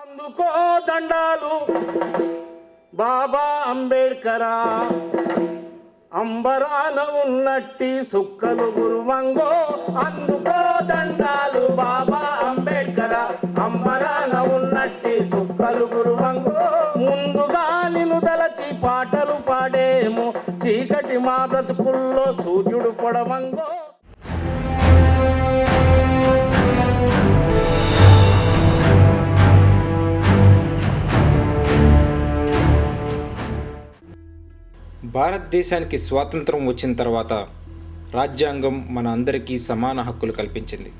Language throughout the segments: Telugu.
అందుకో దండాలు బాబా అంబేడ్కరా, అంబరాన ఉన్నట్టి సుక్కలు గురువంగో. అందుకో దండాలు బాబా అంబేడ్కరా, అంబరాన ఉన్నట్టి సుక్కలు గురువంగో. ముందుగా నిన్ను తలచి పాటలు పాడేమో, చీకటి మా బ్రతుకుల్లో సూర్యుడు పొడవంగో. భారతదేశానికి స్వాతంత్రం వచ్చిన తర్వాత రాజ్యాంగం మన అందరికీ సమాన హక్కులు కల్పించింది.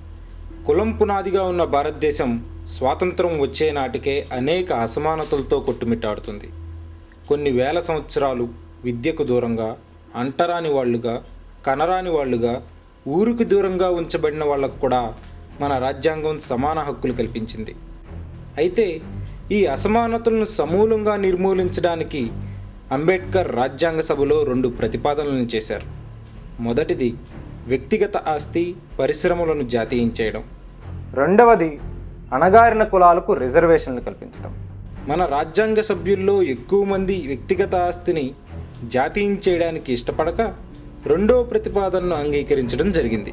కులం పునాదిగా ఉన్న భారతదేశం స్వాతంత్రం వచ్చే నాటికే అనేక అసమానతలతో కొట్టుమిట్టాడుతుంది. కొన్ని వేల సంవత్సరాలు విద్యకు దూరంగా, అంటరాని వాళ్ళుగా, కనరాని వాళ్ళుగా, ఊరికి దూరంగా ఉంచబడిన వాళ్ళకు కూడా మన రాజ్యాంగం సమాన హక్కులు కల్పించింది. అయితే ఈ అసమానతలను సమూలంగా నిర్మూలించడానికి అంబేద్కర్ రాజ్యాంగ సభలో 2 ప్రతిపాదనలను చేశారు. మొదటిది వ్యక్తిగత ఆస్తి, పరిశ్రమలను జాతీయించేయడం. రెండవది అణగారిన కులాలకు రిజర్వేషన్లు కల్పించడం. మన రాజ్యాంగ సభ్యుల్లో ఎక్కువ మంది వ్యక్తిగత ఆస్తిని జాతీయించేయడానికి ఇష్టపడక రెండవ ప్రతిపాదనను అంగీకరించడం జరిగింది.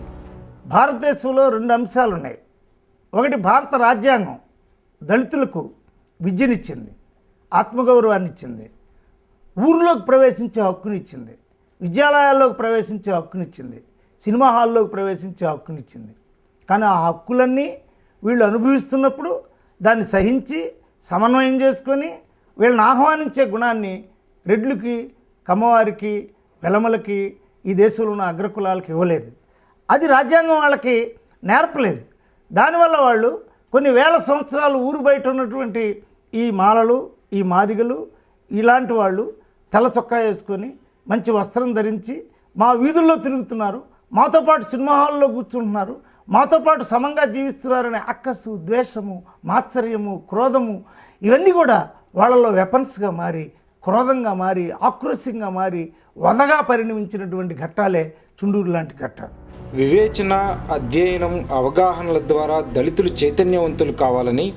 భారతదేశంలో 2 అంశాలు ఉన్నాయి. ఒకటి, భారత రాజ్యాంగం దళితులకు విద్యనిచ్చింది, ఆత్మగౌరవాన్ని ఇచ్చింది, ఊరిలోకి ప్రవేశించే హక్కునిచ్చింది, విద్యాలయాల్లోకి ప్రవేశించే హక్కునిచ్చింది, సినిమా హాల్లోకి ప్రవేశించే హక్కునిచ్చింది. కానీ ఆ హక్కులన్నీ వీళ్ళు అనుభవిస్తున్నప్పుడు దాన్ని సహించి సమన్వయం చేసుకొని వీళ్ళని ఆహ్వానించే గుణాన్ని రెడ్లకి, కమ్మవారికి, వెలమలకి, ఈ దేశంలో ఉన్న అగ్రకులాలకు ఇవ్వలేదు. అది రాజ్యాంగం వాళ్ళకి నేర్పలేదు. దానివల్ల వాళ్ళు కొన్ని వేల సంవత్సరాలు ఊరు బయట ఉన్నటువంటి ఈ మాలలు, ఈ మాదిగలు, ఇలాంటి వాళ్ళు తెల్ల చొక్కా వేసుకొని మంచి వస్త్రం ధరించి మా వీధుల్లో తిరుగుతున్నారు, మాతో పాటు సినిమా హాల్లో కూర్చుంటున్నారు, మాతో పాటు సమంగా జీవిస్తున్నారనే అక్కసు, ద్వేషము, మాత్సర్యము, క్రోధము ఇవన్నీ కూడా వాళ్ళలో వెపన్స్గా మారి, క్రోధంగా మారి, ఆక్రోశంగా మారి వదగా పరిణమించినటువంటి ఘట్టాలే చుండూరు లాంటి ఘట్టాలు. వివేచన, అధ్యయనం, అవగాహనల ద్వారా దళితులు చైతన్యవంతులు కావాలని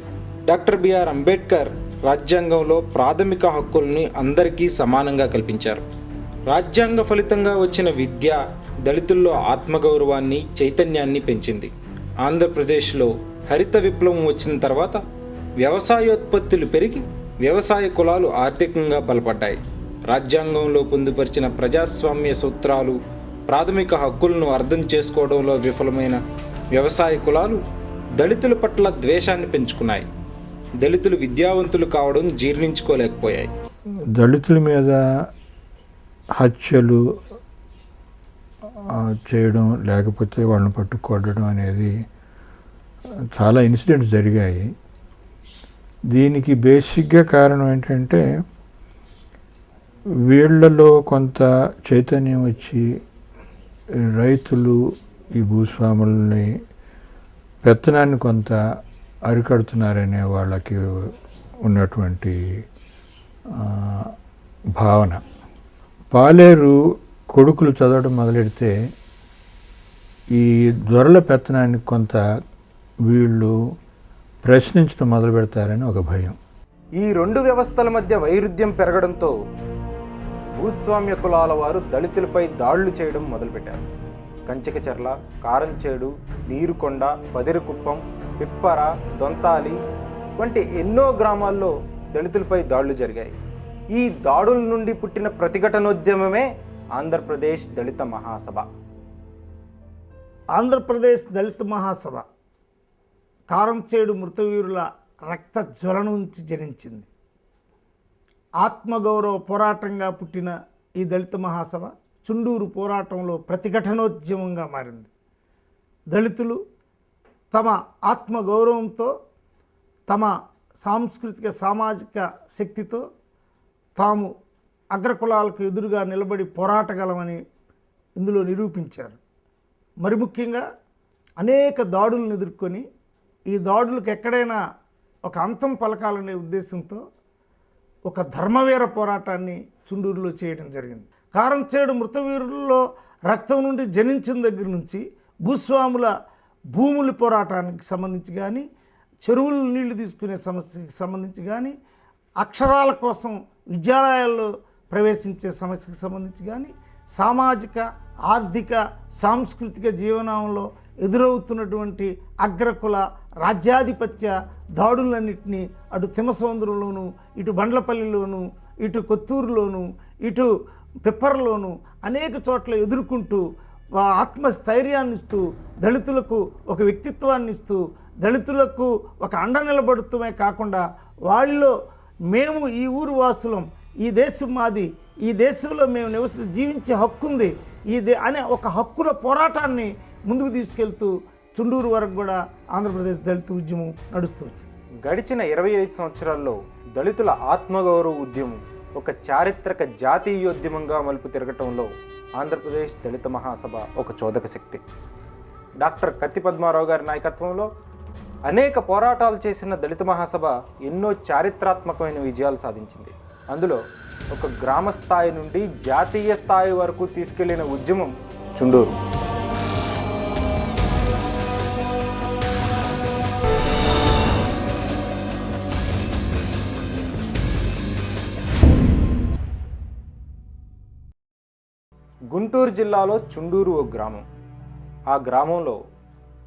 డాక్టర్ బిఆర్ అంబేద్కర్ రాజ్యాంగంలో ప్రాథమిక హక్కుల్ని అందరికీ సమానంగా కల్పించారు. రాజ్యాంగ ఫలితంగా వచ్చిన విద్య దళితుల్లో ఆత్మగౌరవాన్ని, చైతన్యాన్ని పెంచింది. ఆంధ్రప్రదేశ్లో హరిత విప్లవం వచ్చిన తర్వాత వ్యవసాయోత్పత్తులు పెరిగి వ్యవసాయ కులాలు ఆర్థికంగా బలపడ్డాయి. రాజ్యాంగంలో పొందుపరిచిన ప్రజాస్వామ్య సూత్రాలు, ప్రాథమిక హక్కులను అర్థం చేసుకోవడంలో విఫలమైన వ్యవసాయ కులాలు దళితుల పట్ల ద్వేషాన్ని పెంచుకున్నాయి. దళితులు విద్యావంతులు కావడం జీర్ణించుకోలేకపోయాయి. దళితుల మీద హత్యలు చేయడం, లేకపోతే వాళ్ళని పట్టుకొట్టడం అనేది చాలా ఇన్సిడెంట్స్ జరిగాయి. దీనికి బేసిక్గా కారణం ఏంటంటే వీళ్ళలో కొంత చైతన్యం వచ్చి రైతులు ఈ భూస్వాములని పెత్తనాన్ని కొంత అరికడుతున్నారనే వాళ్ళకి ఉన్నటువంటి భావన. పాలేరు కొడుకులు చదవడం మొదలెడితే ఈ దొరల పెత్తనాన్ని కొంత వీళ్ళు ప్రశ్నించడం మొదలు పెడతారని ఒక భయం. ఈ 2 వ్యవస్థల మధ్య వైరుధ్యం పెరగడంతో భూస్వామ్య కులాల వారు దళితులపై దాడులు చేయడం మొదలుపెట్టారు. కంచికచర్ల, కారంచేడు, నీరుకొండ, పదిరికుప్పం, పిప్పర, దొంతాలి వంటి ఎన్నో గ్రామాల్లో దళితులపై దాడులు జరిగాయి. ఈ దాడుల నుండి పుట్టిన ప్రతిఘటనోద్యమమే ఆంధ్రప్రదేశ్ దళిత మహాసభ. ఆంధ్రప్రదేశ్ దళిత మహాసభ కారంచేడు మృతవీరుల రక్త జ్వలన నుంచి జనించింది. ఆత్మగౌరవ పోరాటంగా పుట్టిన ఈ దళిత మహాసభ చుండూరు పోరాటంలో ప్రతిఘటనోద్యమంగా మారింది. దళితులు తమ ఆత్మగౌరవంతో, తమ సాంస్కృతిక సామాజిక శక్తితో తాము అగ్రకులాలకు ఎదురుగా నిలబడి పోరాటగలమని ఇందులో నిరూపించారు. మరి ముఖ్యంగా అనేక దాడులను ఎదుర్కొని ఈ దాడులకు ఎక్కడైనా ఒక అంతం పలకాలనే ఉద్దేశంతో ఒక ధర్మవీర పోరాటాన్ని చుండూరులో చేయడం జరిగింది. కారంచేడు మృతవీరుల్లో రక్తం నుండి జనించిన దగ్గర నుంచి భూస్వాముల భూముల పోరాటానికి సంబంధించి కానీ, చెరువులు నీళ్లు తీసుకునే సమస్యకి సంబంధించి కానీ, అక్షరాల కోసం విద్యాలయాల్లో ప్రవేశించే సమస్యకు సంబంధించి కానీ, సామాజిక ఆర్థిక సాంస్కృతిక జీవనంలో ఎదురవుతున్నటువంటి అగ్రకుల రాజ్యాధిపత్య దాడులన్నింటినీ అటు తిమ్మసముద్రంలోను, ఇటు బండ్లపల్లిలోను, ఇటు కొత్తూరులోను, ఇటు పిప్పర్లోను అనేక చోట్ల ఎదుర్కొంటూ ఆత్మస్థైర్యాన్ని ఇస్తూ, దళితులకు ఒక వ్యక్తిత్వాన్ని ఇస్తూ, దళితులకు ఒక అండ నిలబడుతూనే కాకుండా వాళ్ళలో మేము ఈ ఊరు వాసులం, ఈ దేశం మాది, ఈ దేశంలో మేము జీవించే హక్కు ఉంది అనే ఒక హక్కుల పోరాటాన్ని ముందుకు తీసుకెళ్తూ చుండూరు వరకు కూడా ఆంధ్రప్రదేశ్ దళిత ఉద్యమం నడుస్తూ వచ్చింది. గడిచిన 25 సంవత్సరాల్లో దళితుల ఆత్మగౌరవ ఉద్యమం ఒక చారిత్రక జాతీయోద్యమంగా మలుపు తిరగటంలో ఆంధ్రప్రదేశ్ దళిత మహాసభ ఒక చోదక శక్తి. డాక్టర్ కత్తి పద్మారావు గారి నాయకత్వంలో అనేక పోరాటాలు చేసిన దళిత మహాసభ ఎన్నో చారిత్రాత్మకమైన విజయాలు సాధించింది. అందులో ఒక గ్రామ స్థాయి నుండి జాతీయ స్థాయి వరకు తీసుకెళ్లిన ఉద్యమం చుండూరు. గుంటూరు జిల్లాలో చుండూరు ఓ గ్రామం. ఆ గ్రామంలో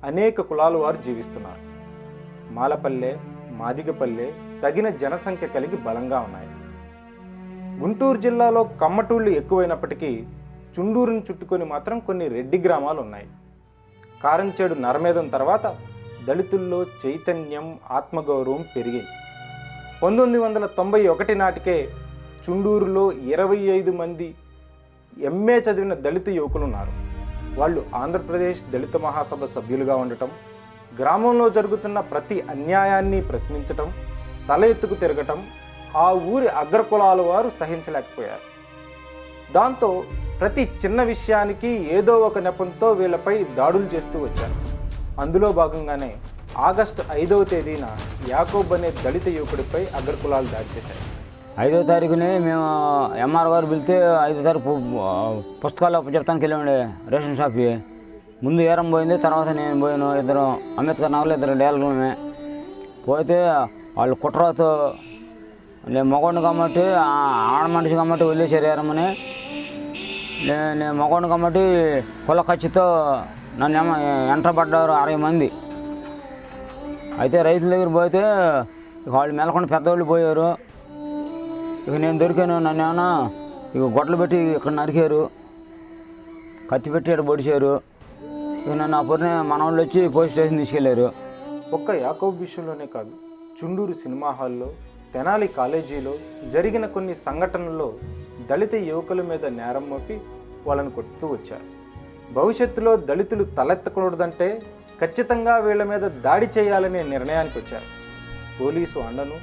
అనేక కులాల వారు జీవిస్తున్నారు. మాలపల్లె, మాదిగపల్లె తగిన జనసంఖ్య కలిగి బలంగా ఉన్నాయి. గుంటూరు జిల్లాలో కమ్మటూళ్ళు ఎక్కువైనప్పటికీ చుండూరును చుట్టుకొని మాత్రం కొన్ని రెడ్డి గ్రామాలు ఉన్నాయి. కారంచేడు నరమేధం తర్వాత దళితుల్లో చైతన్యం, ఆత్మగౌరవం పెరిగింది. 1991 నాటికే చుండూరులో 25 మంది ఎంఏ చదివిన దళిత యువకులు ఉన్నారు. వాళ్ళు ఆంధ్రప్రదేశ్ దళిత మహాసభ సభ్యులుగా ఉండటం, గ్రామంలో జరుగుతున్న ప్రతి అన్యాయాన్ని ప్రశ్నించటం, తల ఎత్తుకు తిరగటం ఆ ఊరి అగ్రకులాల వారు సహించలేకపోయారు. దాంతో ప్రతి చిన్న విషయానికి ఏదో ఒక నెపంతో వీళ్ళపై దాడులు చేస్తూ వచ్చారు. అందులో భాగంగానే ఆగస్టు 5వ తేదీన యాకోబ్ అనే దళిత యువకుడిపై అగ్రకులాలు దాడి చేశారు. 5వ తారీఖుని మేము ఎంఆర్ గారు పిలితే 5వ తారీఖు పుస్తకాలు చెప్తానికి వెళ్ళామండి రేషన్ షాప్కి. ముందు ఏరం పోయింది, తర్వాత నేను పోయాను. ఇద్దరు అంబేద్కర్ నగర్లో ఇద్దరు డేలమే పోతే వాళ్ళు కుట్రతో నేను మగవాడిని కాబట్టి ఆడ మనిషి కాబట్టి వదిలేసారు ఏరమని. నేను మగవాడిని కాబట్టి కుల ఖర్చుతో నన్ను ఎంటబడ్డారు 60 మంది. అయితే రైతుల దగ్గర పోతే వాళ్ళు మెలకుండా పెద్దవాళ్ళు పోయారు. ఇక నేను దొరికాను. నన్ను ఏమన్నా ఇక గొడ్డలు పెట్టి ఇక్కడ నరికారు, కత్తి పెట్టి ఇక్కడ పొడిచారు. ఇక నన్ను ఆ పొరిని మన వాళ్ళు వచ్చి పోలీస్ స్టేషన్ తీసుకెళ్లారు. ఒక్క యాకోబ్ విషయంలోనే కాదు, చుండూరు సినిమా హాల్లో, తెనాలి కాలేజీలో జరిగిన కొన్ని సంఘటనల్లో దళిత యువకుల మీద నేరం మోపి వాళ్ళని కొడుతూ వచ్చారు. భవిష్యత్తులో దళితులు తలెత్తకూడదంటే ఖచ్చితంగా వీళ్ళ మీద దాడి చేయాలనే నిర్ణయానికి వచ్చారు. పోలీసు అండను,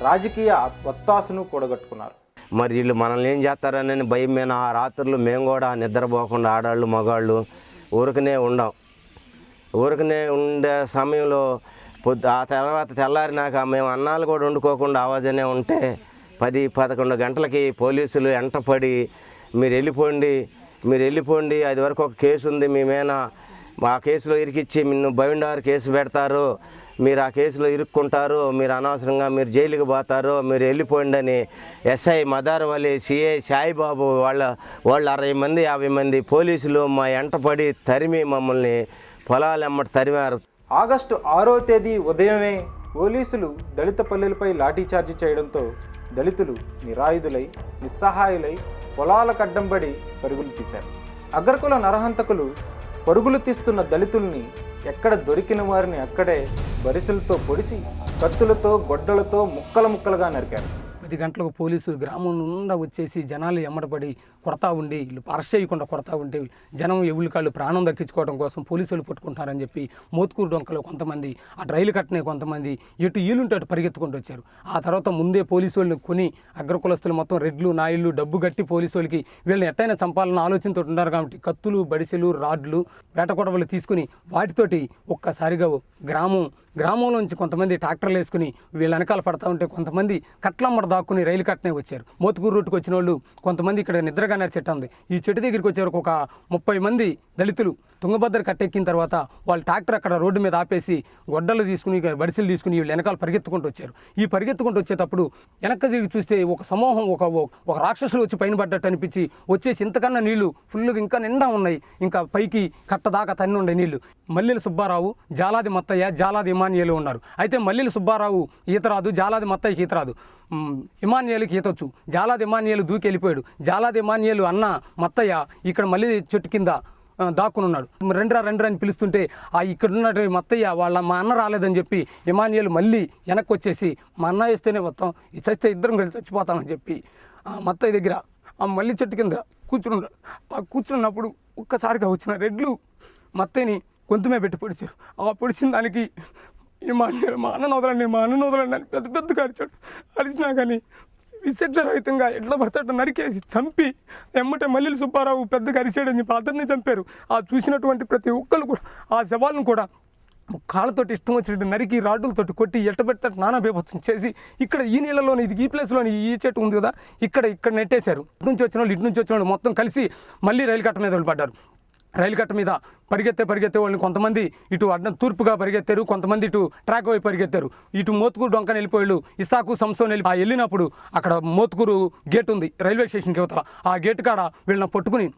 రాజకీయ ఒత్తాసును కూడగట్టుకున్నారు. మరి వీళ్ళు మనల్ని ఏం చేస్తారని భయం మీద ఆ రాత్రులు మేము కూడా నిద్రపోకుండా ఆడాళ్ళు మగాళ్ళు ఊరికనే ఊరికనే ఉండే సమయంలో ఆ తర్వాత తెల్లారినాక మేము అన్నాలు కూడా వండుకోకుండా ఆవాజనే ఉంటే 10-11 గంటలకి పోలీసులు ఎంటపడి మీరు వెళ్ళిపోండి, అది వరకు ఒక కేసు ఉంది మీ మీద, ఆ కేసులో ఇరికిచ్చి నిన్ను బైండారు కేసు పెడతారు, మీరు ఆ కేసులో ఇరుక్కుంటారు, మీరు అనవసరంగా మీరు జైలుకి పోతారు, మీరు వెళ్ళిపోండి అని ఎస్ఐ మదార్వలి, సిఐ సాయిబాబు వాళ్ళు 60 మంది 50 మంది పోలీసులు మా ఎంటపడి తరిమి మమ్మల్ని పొలాలెమ్మటి తరిమారు. ఆగస్టు 6వ తేదీ ఉదయమే పోలీసులు దళిత పల్లెలపై లాఠీచార్జి చేయడంతో దళితులు నిరాయుధులై, నిస్సహాయులై పొలాలకు అడ్డంపడి పరుగులు తీశారు. అగ్రకుల నరహంతకులు పరుగులు తీస్తున్న దళితుల్ని ఎక్కడ దొరికిన వారిని అక్కడే బరిసెలతో పొడిచి, కత్తులతో, గొడ్డలతో ముక్కలుగా నరికారు. 10 గంటలకు పోలీసులు గ్రామం నుండా వచ్చేసి జనాలు ఎమ్మడపడి కొడతా ఉండి, వీళ్ళు అరెస్ట్ చేయకుండా కొడతా ఉంటే జనం ఎవరి కాళ్ళు ప్రాణం దక్కించుకోవడం కోసం పోలీసులు పట్టుకుంటారని చెప్పి మోత్కూరు డొంకలో కొంతమంది, ఆ రైలు కట్టనే కొంతమంది ఎటు ఈలుంటే అటు పరిగెత్తుకుంటూ వచ్చారు. ఆ తర్వాత ముందే పోలీసు వాళ్ళని కొని అగ్రకులస్తులు మొత్తం రెడ్లు, నాయుళ్ళు డబ్బు కట్టి పోలీసు వాళ్ళకి వీళ్ళని ఎట్టయినా చంపాలన్న ఆలోచనతో ఉన్నారు కాబట్టి కత్తులు, బడిసెలు, రాడ్లు, వేట కొడవలు తీసుకుని వాటితోటి ఒక్కసారిగా గ్రామం గ్రామంలో నుంచి కొంతమంది ట్రాక్టర్లు వేసుకుని వీళ్ళ వెనకాల పడతా ఉంటే కొంతమంది కట్లమ్మడ దాక్కుని రైలు కట్టనే వచ్చారు. మోతుకూరు రూట్కి వచ్చిన వాళ్ళు కొంతమంది ఇక్కడ నిద్రగానే చెట్టు ఉంది. ఈ చెట్టు దగ్గరికి వచ్చేవరకు ఒక 30 మంది దళితులు తుంగభద్ర కట్టెక్కిన తర్వాత వాళ్ళు ట్రాక్టర్ అక్కడ రోడ్డు మీద ఆపేసి గొడ్డలు తీసుకుని బడిసెలు తీసుకుని వీళ్ళు వెనకాల పరిగెత్తుకుంటూ వచ్చారు. ఈ పరిగెత్తుకుంటూ వచ్చేటప్పుడు వెనక్కి తిరిగి చూస్తే ఒక సమూహం ఒక రాక్షసులు వచ్చి పైన పడ్డట్టు అనిపించి వచ్చేసి ఇంతకన్నా నీళ్లు ఫుల్గా ఇంకా నిండా ఉన్నాయి, ఇంకా పైకి కట్టదాకా తన్ని ఉండే నీళ్లు. మల్లెల సుబ్బారావు, జాలాది మత్తయ్య, జాలాది ఇమానియేలు ఉన్నారు. అయితే మల్లెల సుబ్బారావు ఈత రాదు, జాలాది మత్తయ్యకి ఈత రాదు. ఇమానియేలుకి ఈతొచ్చు. జాలాది ఇమానియేలు దూకి వెళ్ళిపోయాడు. జాలాది ఇమానియేలు అన్న మత్తయ్య ఇక్కడ మళ్ళీ చెట్టు కింద దాక్కునున్నాడు. రెండ్రా అని పిలుస్తుంటే ఇక్కడ ఉన్న మత్తయ్య మా అన్న రాలేదని చెప్పి ఇమానియేలు మళ్ళీ వెనక్కి వచ్చేసి మా అన్న వేస్తేనే మొత్తం చస్తే ఇద్దరం కలిసి చచ్చిపోతామని చెప్పి ఆ మత్తయ్య దగ్గర ఆ మళ్ళీ చెట్టు కింద కూర్చున్నాడు. ఆ కూర్చున్నప్పుడు ఒక్కసారిగా వచ్చిన రెడ్లు మత్తయ్యని గొంతుమే పెట్టి పొడిచారు. ఆ పొడిచిన దానికి ఇమానియేలు మా అన్న వదలండి అని పెద్దగా అరిచాడు. అరిచినా కానీ విశేషరహితంగా ఎట్లా పడతాడు నరికేసి చంపి ఎమ్మటే మల్లెల సుబ్బారావు పెద్దగా అరిచాడని చెప్పి అతన్ని చంపారు. ఆ చూసినటువంటి ప్రతి ఒక్కరు కూడా ఆ శవాలను కూడా కాళ్ళతోటి ఇష్టం వచ్చినట్టు నరికి రాడ్డులతోటి కొట్టి ఎట్టబెట్ట నానా బీభత్సం చేసి ఇక్కడ ఈ నీళ్ళలోని ఈ ప్లేస్లోని ఈ చెట్టు ఉంది కదా ఇక్కడ నెట్టేశారు. ఇటు నుంచి వచ్చిన వాళ్ళు మొత్తం కలిసి మళ్ళీ రైలు కట్ట మీద పడ్డారు. రైలు కట్ట మీద పరిగెత్తే వాళ్ళని కొంతమంది ఇటు తూర్పుగా పరిగెత్తారు, కొంతమంది ఇటు ట్రాక్ వైపు పరిగెత్తారు. ఇటు మోతుకూరు డొంకని వెళ్ళిపోయాడు. ఇసాకు సంసోన్ వెళ్ళినప్పుడు అక్కడ మోతుకూరు గేట్ ఉంది రైల్వే స్టేషన్కి యువతల. ఆ గేటు కాడ వీళ్ళని పట్టుకుని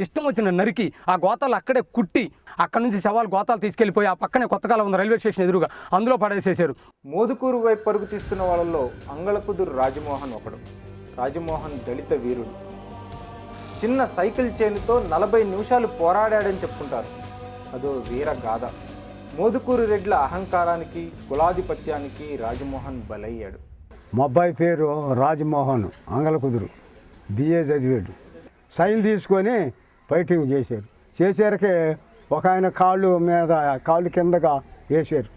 ఇష్టం వచ్చిన నరికి ఆ గోతాలు అక్కడే కుట్టి అక్కడి నుంచి శవాలు గోతాలు తీసుకెళ్ళిపోయి ఆ పక్కనే కొత్తకాలం ఉంది రైల్వే స్టేషన్ ఎదురుగా అందులో పడేసేసారు. మోదుకూరు వైపు పరుగు తీస్తున్న వాళ్ళల్లో అంగళకుదురు రాజమోహన్ ఒకడు. రాజమోహన్ దళిత వీరుడు. చిన్న సైకిల్ చైన్తో 40 నిమిషాలు పోరాడాడని చెప్పుకుంటారు. అదో వీర గాథ. మోదుకూరు రెడ్ల అహంకారానికి కులాధిపత్యానికి రాజమోహన్ బలయ్యాడు. మా అబ్బాయి పేరు రాజమోహన్, అంగళకుదురు, బిఏ చదివాడు. సైకిల్ తీసుకొని ఫైటింగ్ చేసారికి ఒక ఆయన కాళ్ళు కిందగా వేసారు,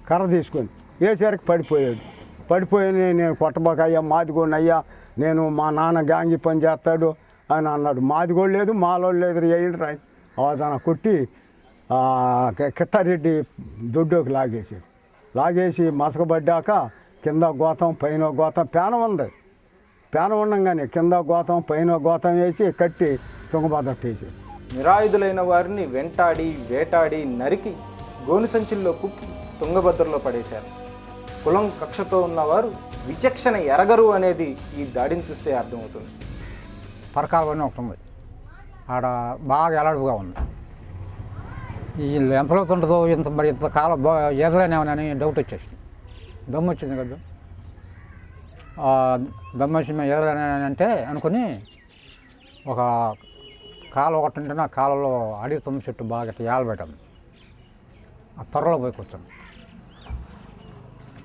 కర్ర తీసుకొని వేసారికి పడిపోయి నేను కొట్టబాకయ్యా, మాదిగోడిని అయ్యా, నేను మా నాన్న గ్యాంగి పని చేస్తాడు అని అన్నాడు. మాదిగోడు లేదు, మాలోడు లేదు, వేయండి రాయి అవదాన కొట్టి కిట్టారెడ్డి దొడ్డోకి లాగేసి మసకబడ్డాక కింద గోతం పైన గోతం పేనం ఉండంగానే కింద గోతం పైన గోతం వేసి కట్టి తుంగభద్ర వేసి నిరాయుధులైన వారిని వెంటాడి వేటాడి నరికి గోను సంచుల్లో కుక్కి తుంగభద్రలో పడేశారు. కులం కక్షతో ఉన్నవారు విచక్షణ ఎరగరు అనేది ఈ దాడిని చూస్తే అర్థమవుతుంది. పరకాలు అని ఒకటి ఉంది, ఆడ బాగా ఎలాడుగా ఉంది. ఈ ఎంత లోతు ఉంటుందో ఇంత కాలం ఎదలేనేమోనని డౌట్ వచ్చేసింది. దమ్ము వచ్చింది కదా, దమ్ము వచ్చి మేము ఎదలేనంటే అనుకుని ఒక కాలు ఒకటి ఉంటే ఆ కాలంలో అడిగి తుమ్మ చెట్టు బాగా ఏలబెట్టాము. ఆ త్వరలో పోయి కూర్చోండి.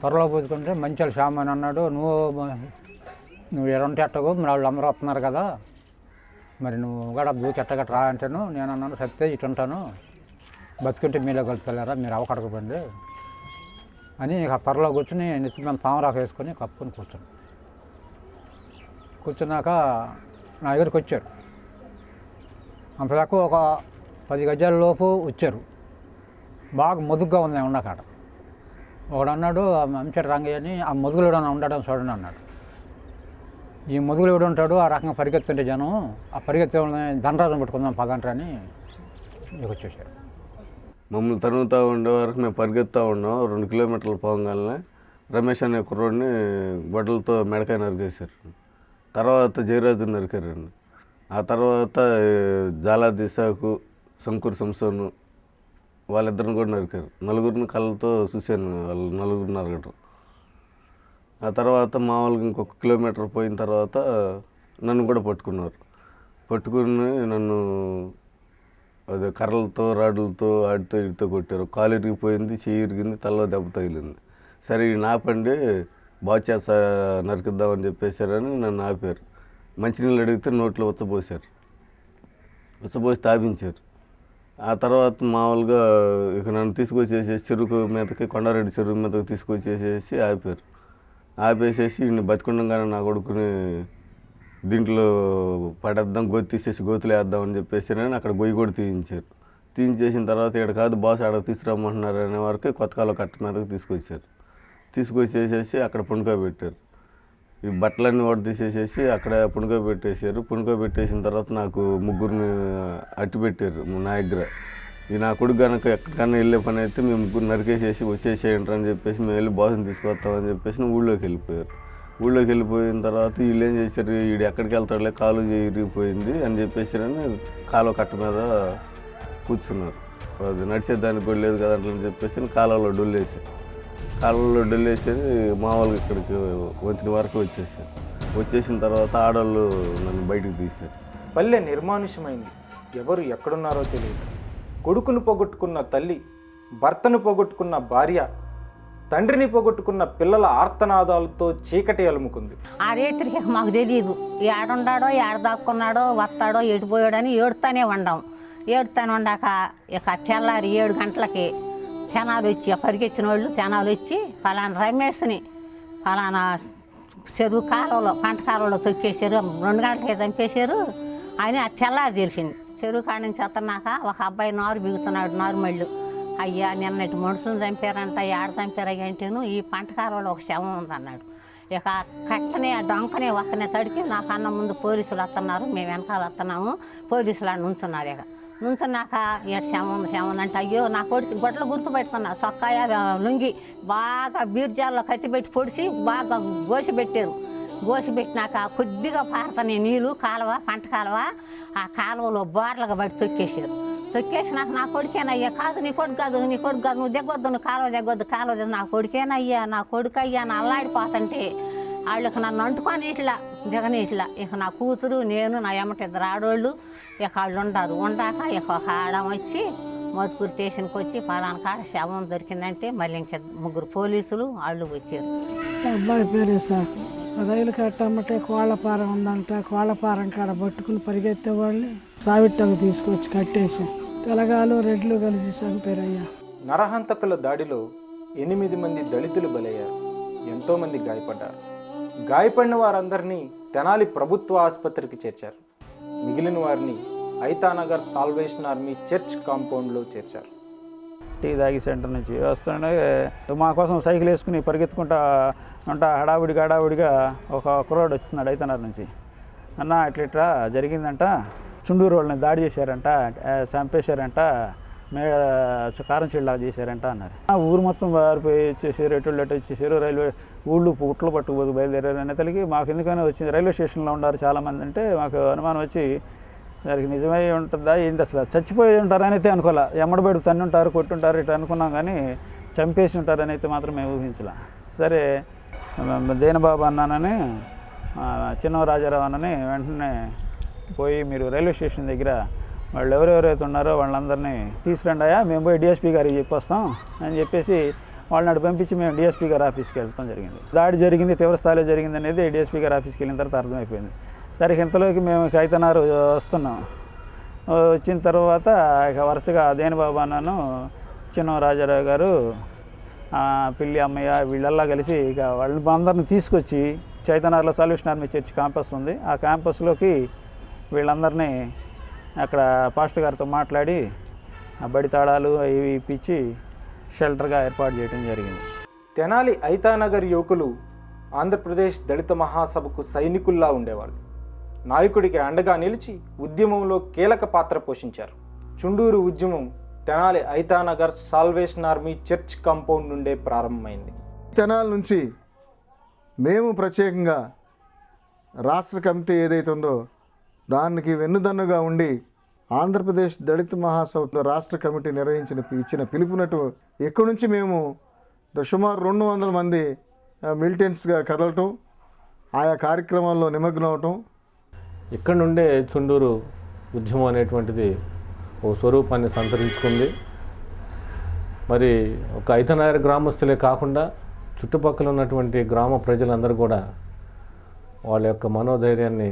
త్వరలో పోసుకుంటే మంచి సామాన్ అన్నాడు, నువ్వు ఎరంటే ఎట్టగో మరి వాళ్ళు అందరూ వస్తున్నారు కదా, మరి నువ్వు కూడా దూకి ఎట్టగట్ట రా అంటాను. నేను అన్నాను సత్తే ఇటు ఉంటాను, బతుకుంటే మీలో కలుపుకెళ్ళారా, మీరు అవకడకపోండి అని ఇక త్వరలో కూర్చుని నెత్తి మీద తామరాకు వేసుకొని కప్పుకొని కూర్చున్నాక నా దగ్గరికి వచ్చారు. అంతదాకా ఒక 10 గజాల లోపు వచ్చారు. బాగా మొదుగ్గా ఉంది ఉండకాడ. ఒకడు అన్నాడు అంచెడు రంగయ్య అని, ఆ మొదుగులో ఉండడం చూడండి అన్నాడు. ఈ మొదుగులు ఎవడు ఉంటాడు, ఆ రకంగా పరిగెత్తుంటే జనం, ఆ పరిగెత్తే ధనరాజును పట్టుకుందాం పదంటారు అని వచ్చేసారు. మమ్మల్ని తరుగుతూ ఉండే వరకు మేము పరిగెత్తుతూ ఉన్నాం. 2 కిలోమీటర్లు పోగానే రమేష్ అనే కుర్రోడిని గొడ్డలతో మెడకాయ నరికేశారు. తర్వాత జయరాజుని నరికారండి. ఆ తర్వాత జాలాది ఇసాకు, శంకూరు సంసోను వాళ్ళిద్దరిని కూడా నరికారు. 4 కళ్ళతో చూశాను వాళ్ళు 4 నరకటం. ఆ తర్వాత మామూలుగా ఇంకొక కిలోమీటర్ పోయిన తర్వాత నన్ను కూడా పట్టుకుని నన్ను అదే కర్రలతో రాడ్లతో ఆడితో ఇడితో కొట్టారు. కాలు ఇరిగిపోయింది, చెయ్యి ఇరిగింది, తలలో దెబ్బ తగిలింది. సరే నాపండి బాగు చేస్తా నరికిద్దామని చెప్పేశారని నన్ను ఆపారు. మంచినీళ్ళు అడిగితే నోట్లో ఉచ్చబోసి తాపించారు. ఆ తర్వాత మామూలుగా ఇక నన్ను తీసుకొచ్చేసేసి చెరుకు మీదకి, కొండారెడ్డి చెరుకు మీదకి తీసుకొచ్చేసేసి ఆపేసేసి ఈయన బతికుండగానే నా కొడుకుని దీంట్లో పడేద్దాం, గోతి తీసేసి గోతులు వేద్దామని చెప్పేసి అక్కడ గొయ్యి కూడా తీయించారు. తీయించేసిన తర్వాత ఇక్కడ కాదు బాస్ ఆడ తీసుకురమ్మంటున్నారు అనే వరకు కొత్త కాలువ కట్ట మీదకి తీసుకొచ్చారు. తీసుకొచ్చేసేసి అక్కడ పుణుకోబెట్టారు. ఈ బట్టలన్నీ కూడా తీసేసేసి అక్కడ పుణుకోబెట్టేసారు. పుణుకోబెట్టేసిన తర్వాత నాకు ముగ్గురిని అట్టి పెట్టారు నా దగ్గర. ఈ నా కొడుకు కనుక ఎక్కడికన్నా వెళ్ళే పని అయితే మేము ముగ్గురు నరికేసేసి వచ్చేసేయంటారు అని చెప్పేసి మేము వెళ్ళి బాసుని తీసుకొస్తామని చెప్పేసి ఊళ్ళోకి వెళ్ళిపోయారు. ఊళ్ళోకి వెళ్ళిపోయిన తర్వాత వీళ్ళు ఏం చేశారు, వీడు ఎక్కడికి వెళ్తాడులే కాలు ఇరిగిపోయింది అని చెప్పేసి కాలువ కట్ట మీద కూర్చున్నారు. అది నడిచేదానికి కూడా లేదు కదా అని చెప్పేసి కాలువలో డొల్లేసారు. కాలువలో డొల్లేసేది మామూలుగా ఇక్కడికి వంతిన వరకు వచ్చేసారు. వచ్చేసిన తర్వాత ఆడవాళ్ళు నన్ను బయటకు తీశారు. పల్లె నిర్మానుష్యమైంది. ఎవరు ఎక్కడున్నారో తెలియదు. కొడుకును పోగొట్టుకున్న తల్లి, భర్తను పోగొట్టుకున్న భార్య, తండ్రిని పోగొట్టుకున్న పిల్లల ఆర్తనాదాలతో చీకటి అలుముకుంది. ఆ రేత్రికి మాకు తెలియదు ఏడుండాడో ఏడ దాక్కున్నాడో వస్తాడో ఎడిపోయాడని ఏడుతానే ఉండాం. ఏడుతానే ఉండాక ఇక తెల్లారి 7 గంటలకి తెనాలు వచ్చి పరిగెత్తిన వాళ్ళు తెనాలు వచ్చి ఫలానా రమేష్ని ఫలానా చెరువు కాలువలో పంట కాలువలో తొక్కేశారు, 2 గంటలకి చంపేశారు అని ఆ తెల్లారి తెలిసింది. చెరువు కాడ నుంచి వస్తున్నాక ఒక అబ్బాయి నారు బిగుతున్నాడు, నారుమళ్ళు. అయ్యా నిన్నటి మనుషులను చంపారంట, ఏడ చంపారయ్యా అంటేను ఈ పంట కాలువలో ఒక శవం ఉందన్నాడు. ఇక కట్టనే డొంకనే వస్తనే తడికి నాకన్నా ముందు పోలీసులు వస్తున్నారు, మేము వెనకాల వస్తున్నాము, పోలీసులు ఆడ నుంచున్నారు. ఇక నుంచున్నాక ఇక శవం అంటే అయ్యో నా కొడుకు గొడ్డలు గుర్తుపెట్టుకున్నా, సొక్కాయ లుంగి బాగా బీర్జాల్లో కత్తిపెట్టి పొడిచి బాగా గోసిపెట్టారు. గోసిపెట్టినాక కొద్దిగా పారుతాయి నీళ్ళు, కాలువ పంట కాలువ, ఆ కాలువలో బోర్లుగా బట్టి తొక్కేసారు. తొక్కేసినాక నా కొడుకేనయ్యా, కాదు నీ కొడుకు కాదు నువ్వు దిగొద్దు, నువ్వు కాలువ దిగొద్దు నా కొడుకేనయ్యా నా కొడుకు అయ్యా అని అల్లాడిపోతుంటే వాళ్ళకి నన్ను అంటుకొని ఇట్లా దిగని ఇక నా కూతురు నేను నా ఎమ్మటి 2 ఆడోళ్ళు ఇక వాళ్ళు ఉండాక ఇక ఒక ఆడ వచ్చి మోతుకూరు స్టేషన్కి వచ్చి ఫలానా కాడ శవం దొరికిందంటే మళ్ళీ ఇంక 3 పోలీసులు వాళ్ళు వచ్చారు. అబ్బాయి పేరు సాకు రైలు కట్టమంటే కోళ్ళపారం ఉందంట, కోళ్ళపారం కాడ పట్టుకుని పరిగెత్తే వాళ్ళని సావిట్టకు తీసుకొచ్చి కట్టేసి తెలగాలు రెడ్లు కలిసి చంపారయ్యా. నరహంతకుల దాడిలో 8 మంది దళితులు బలయ్యారు, ఎంతోమంది గాయపడ్డారు. గాయపడిన వారందరినీ తెనాలి ప్రభుత్వ ఆసుపత్రికి చేర్చారు. మిగిలిన వారిని ఐతానగర్ సాల్వేషన్ ఆర్మీ చర్చ్ కాంపౌండ్లో చేర్చారు. టీ తాగి సెంటర్ నుంచి వస్తుండే మా కోసం సైకిల్ వేసుకుని పరిగెత్తుకుంటా హడావుడిగా ఒక కుర్రాడు వస్తున్నాడు ఐతానగర్ నుంచి. అన్న ఇట్లా జరిగిందంట, చుండూరు వాళ్ళని దాడి చేశారంట, చంపేశారంట, కారం చెల్లాగా చేశారంట అన్నారు. ఊరు మొత్తం వారిపోయి వచ్చేసారు, ఎటు వచ్చేసారు, రైల్వే ఊళ్ళు పుట్లు పట్టుకుపోతూ బయలుదేరారు అనే తల్లికి మాకు ఎందుకని వచ్చింది. రైల్వే స్టేషన్లో ఉన్నారు చాలామంది అంటే మాకు అనుమానం వచ్చి దానికి నిజమై ఉంటుందా ఏంటి, అసలు చచ్చిపోయి ఉంటారని అయితే అనుకోలే. ఎమ్మడబడి తన్ని ఉంటారు, కొట్టుంటారు ఇట్లా అనుకున్నాం, కానీ చంపేసి ఉంటారని అయితే మాత్రం మేము ఊహించలే. సరే దేనబాబు అన్నానని చిన్న రాజారావు అన్నని వెంటనే పోయి మీరు రైల్వే స్టేషన్ దగ్గర వాళ్ళు ఎవరెవరైతే ఉన్నారో వాళ్ళందరినీ తీసుకురండి అయ్యా, మేము పోయి డిఎస్పీ గారికి చెప్పొస్తాం అని చెప్పేసి వాళ్ళని పంపించి మేము డిఎస్పీ గారి ఆఫీస్కి వెళ్ళడం జరిగింది. దాడి జరిగింది, తీవ్రస్థాయిలో జరిగింది అనేది డిఎస్పీ గారి ఆఫీస్కి వెళ్ళిన తర్వాత అర్థమైపోయింది. సరే ఇంతలోకి మేము ఐతనారు వస్తున్నాం. వచ్చిన తర్వాత ఇక వరుసగా దేనిబాబు అన్నను, చిన్న రాజారావు గారు, పిల్లి అమ్మయ్య వీళ్ళల్లా కలిసి ఇక వాళ్ళందరిని తీసుకొచ్చి చైతన్యలో సాల్వేషన్ ఆర్మీ చర్చ్ క్యాంపస్ ఉంది, ఆ క్యాంపస్లోకి వీళ్ళందరినీ అక్కడ పాస్టర్ గారితో మాట్లాడి ఆ బడి తాళాలు అవి ఇప్పించి షెల్టర్గా ఏర్పాటు చేయడం జరిగింది. తెనాలి ఐతానగర్ యువకులు ఆంధ్రప్రదేశ్ దళిత మహాసభకు సైనికుల్లా ఉండేవాళ్ళు. నాయకుడికి అండగా నిలిచి ఉద్యమంలో కీలక పాత్ర పోషించారు. చుండూరు ఉద్యమం Tenali Aithanagar salvation army church compound నుండే ప్రారంభమైంది. తెనాలి నుంచి మేము ప్రత్యేకంగా రాష్ట్ర కమిటీ ఏదైతే ఉందో దానికి వెన్నుదన్నుగా ఉండి ఆంధ్రప్రదేశ్ దళిత మహాసభ రాష్ట్ర కమిటీ ఇచ్చిన పిలుపునట్టు ఎక్కడి నుంచి మేము సుమారు 200 మంది మిలిటెంట్స్గా కదలటం, ఆయా కార్యక్రమాల్లో నిమగ్నం అవటం. ఇక్కడ నుండే చుండూరు ఉద్యమం అనేటువంటిది ఓ స్వరూపాన్ని సంతరించుకుంది. మరి ఒక ఐతనగర్ గ్రామస్తులే కాకుండా చుట్టుపక్కల ఉన్నటువంటి గ్రామ ప్రజలందరూ కూడా వాళ్ళ యొక్క మనోధైర్యాన్ని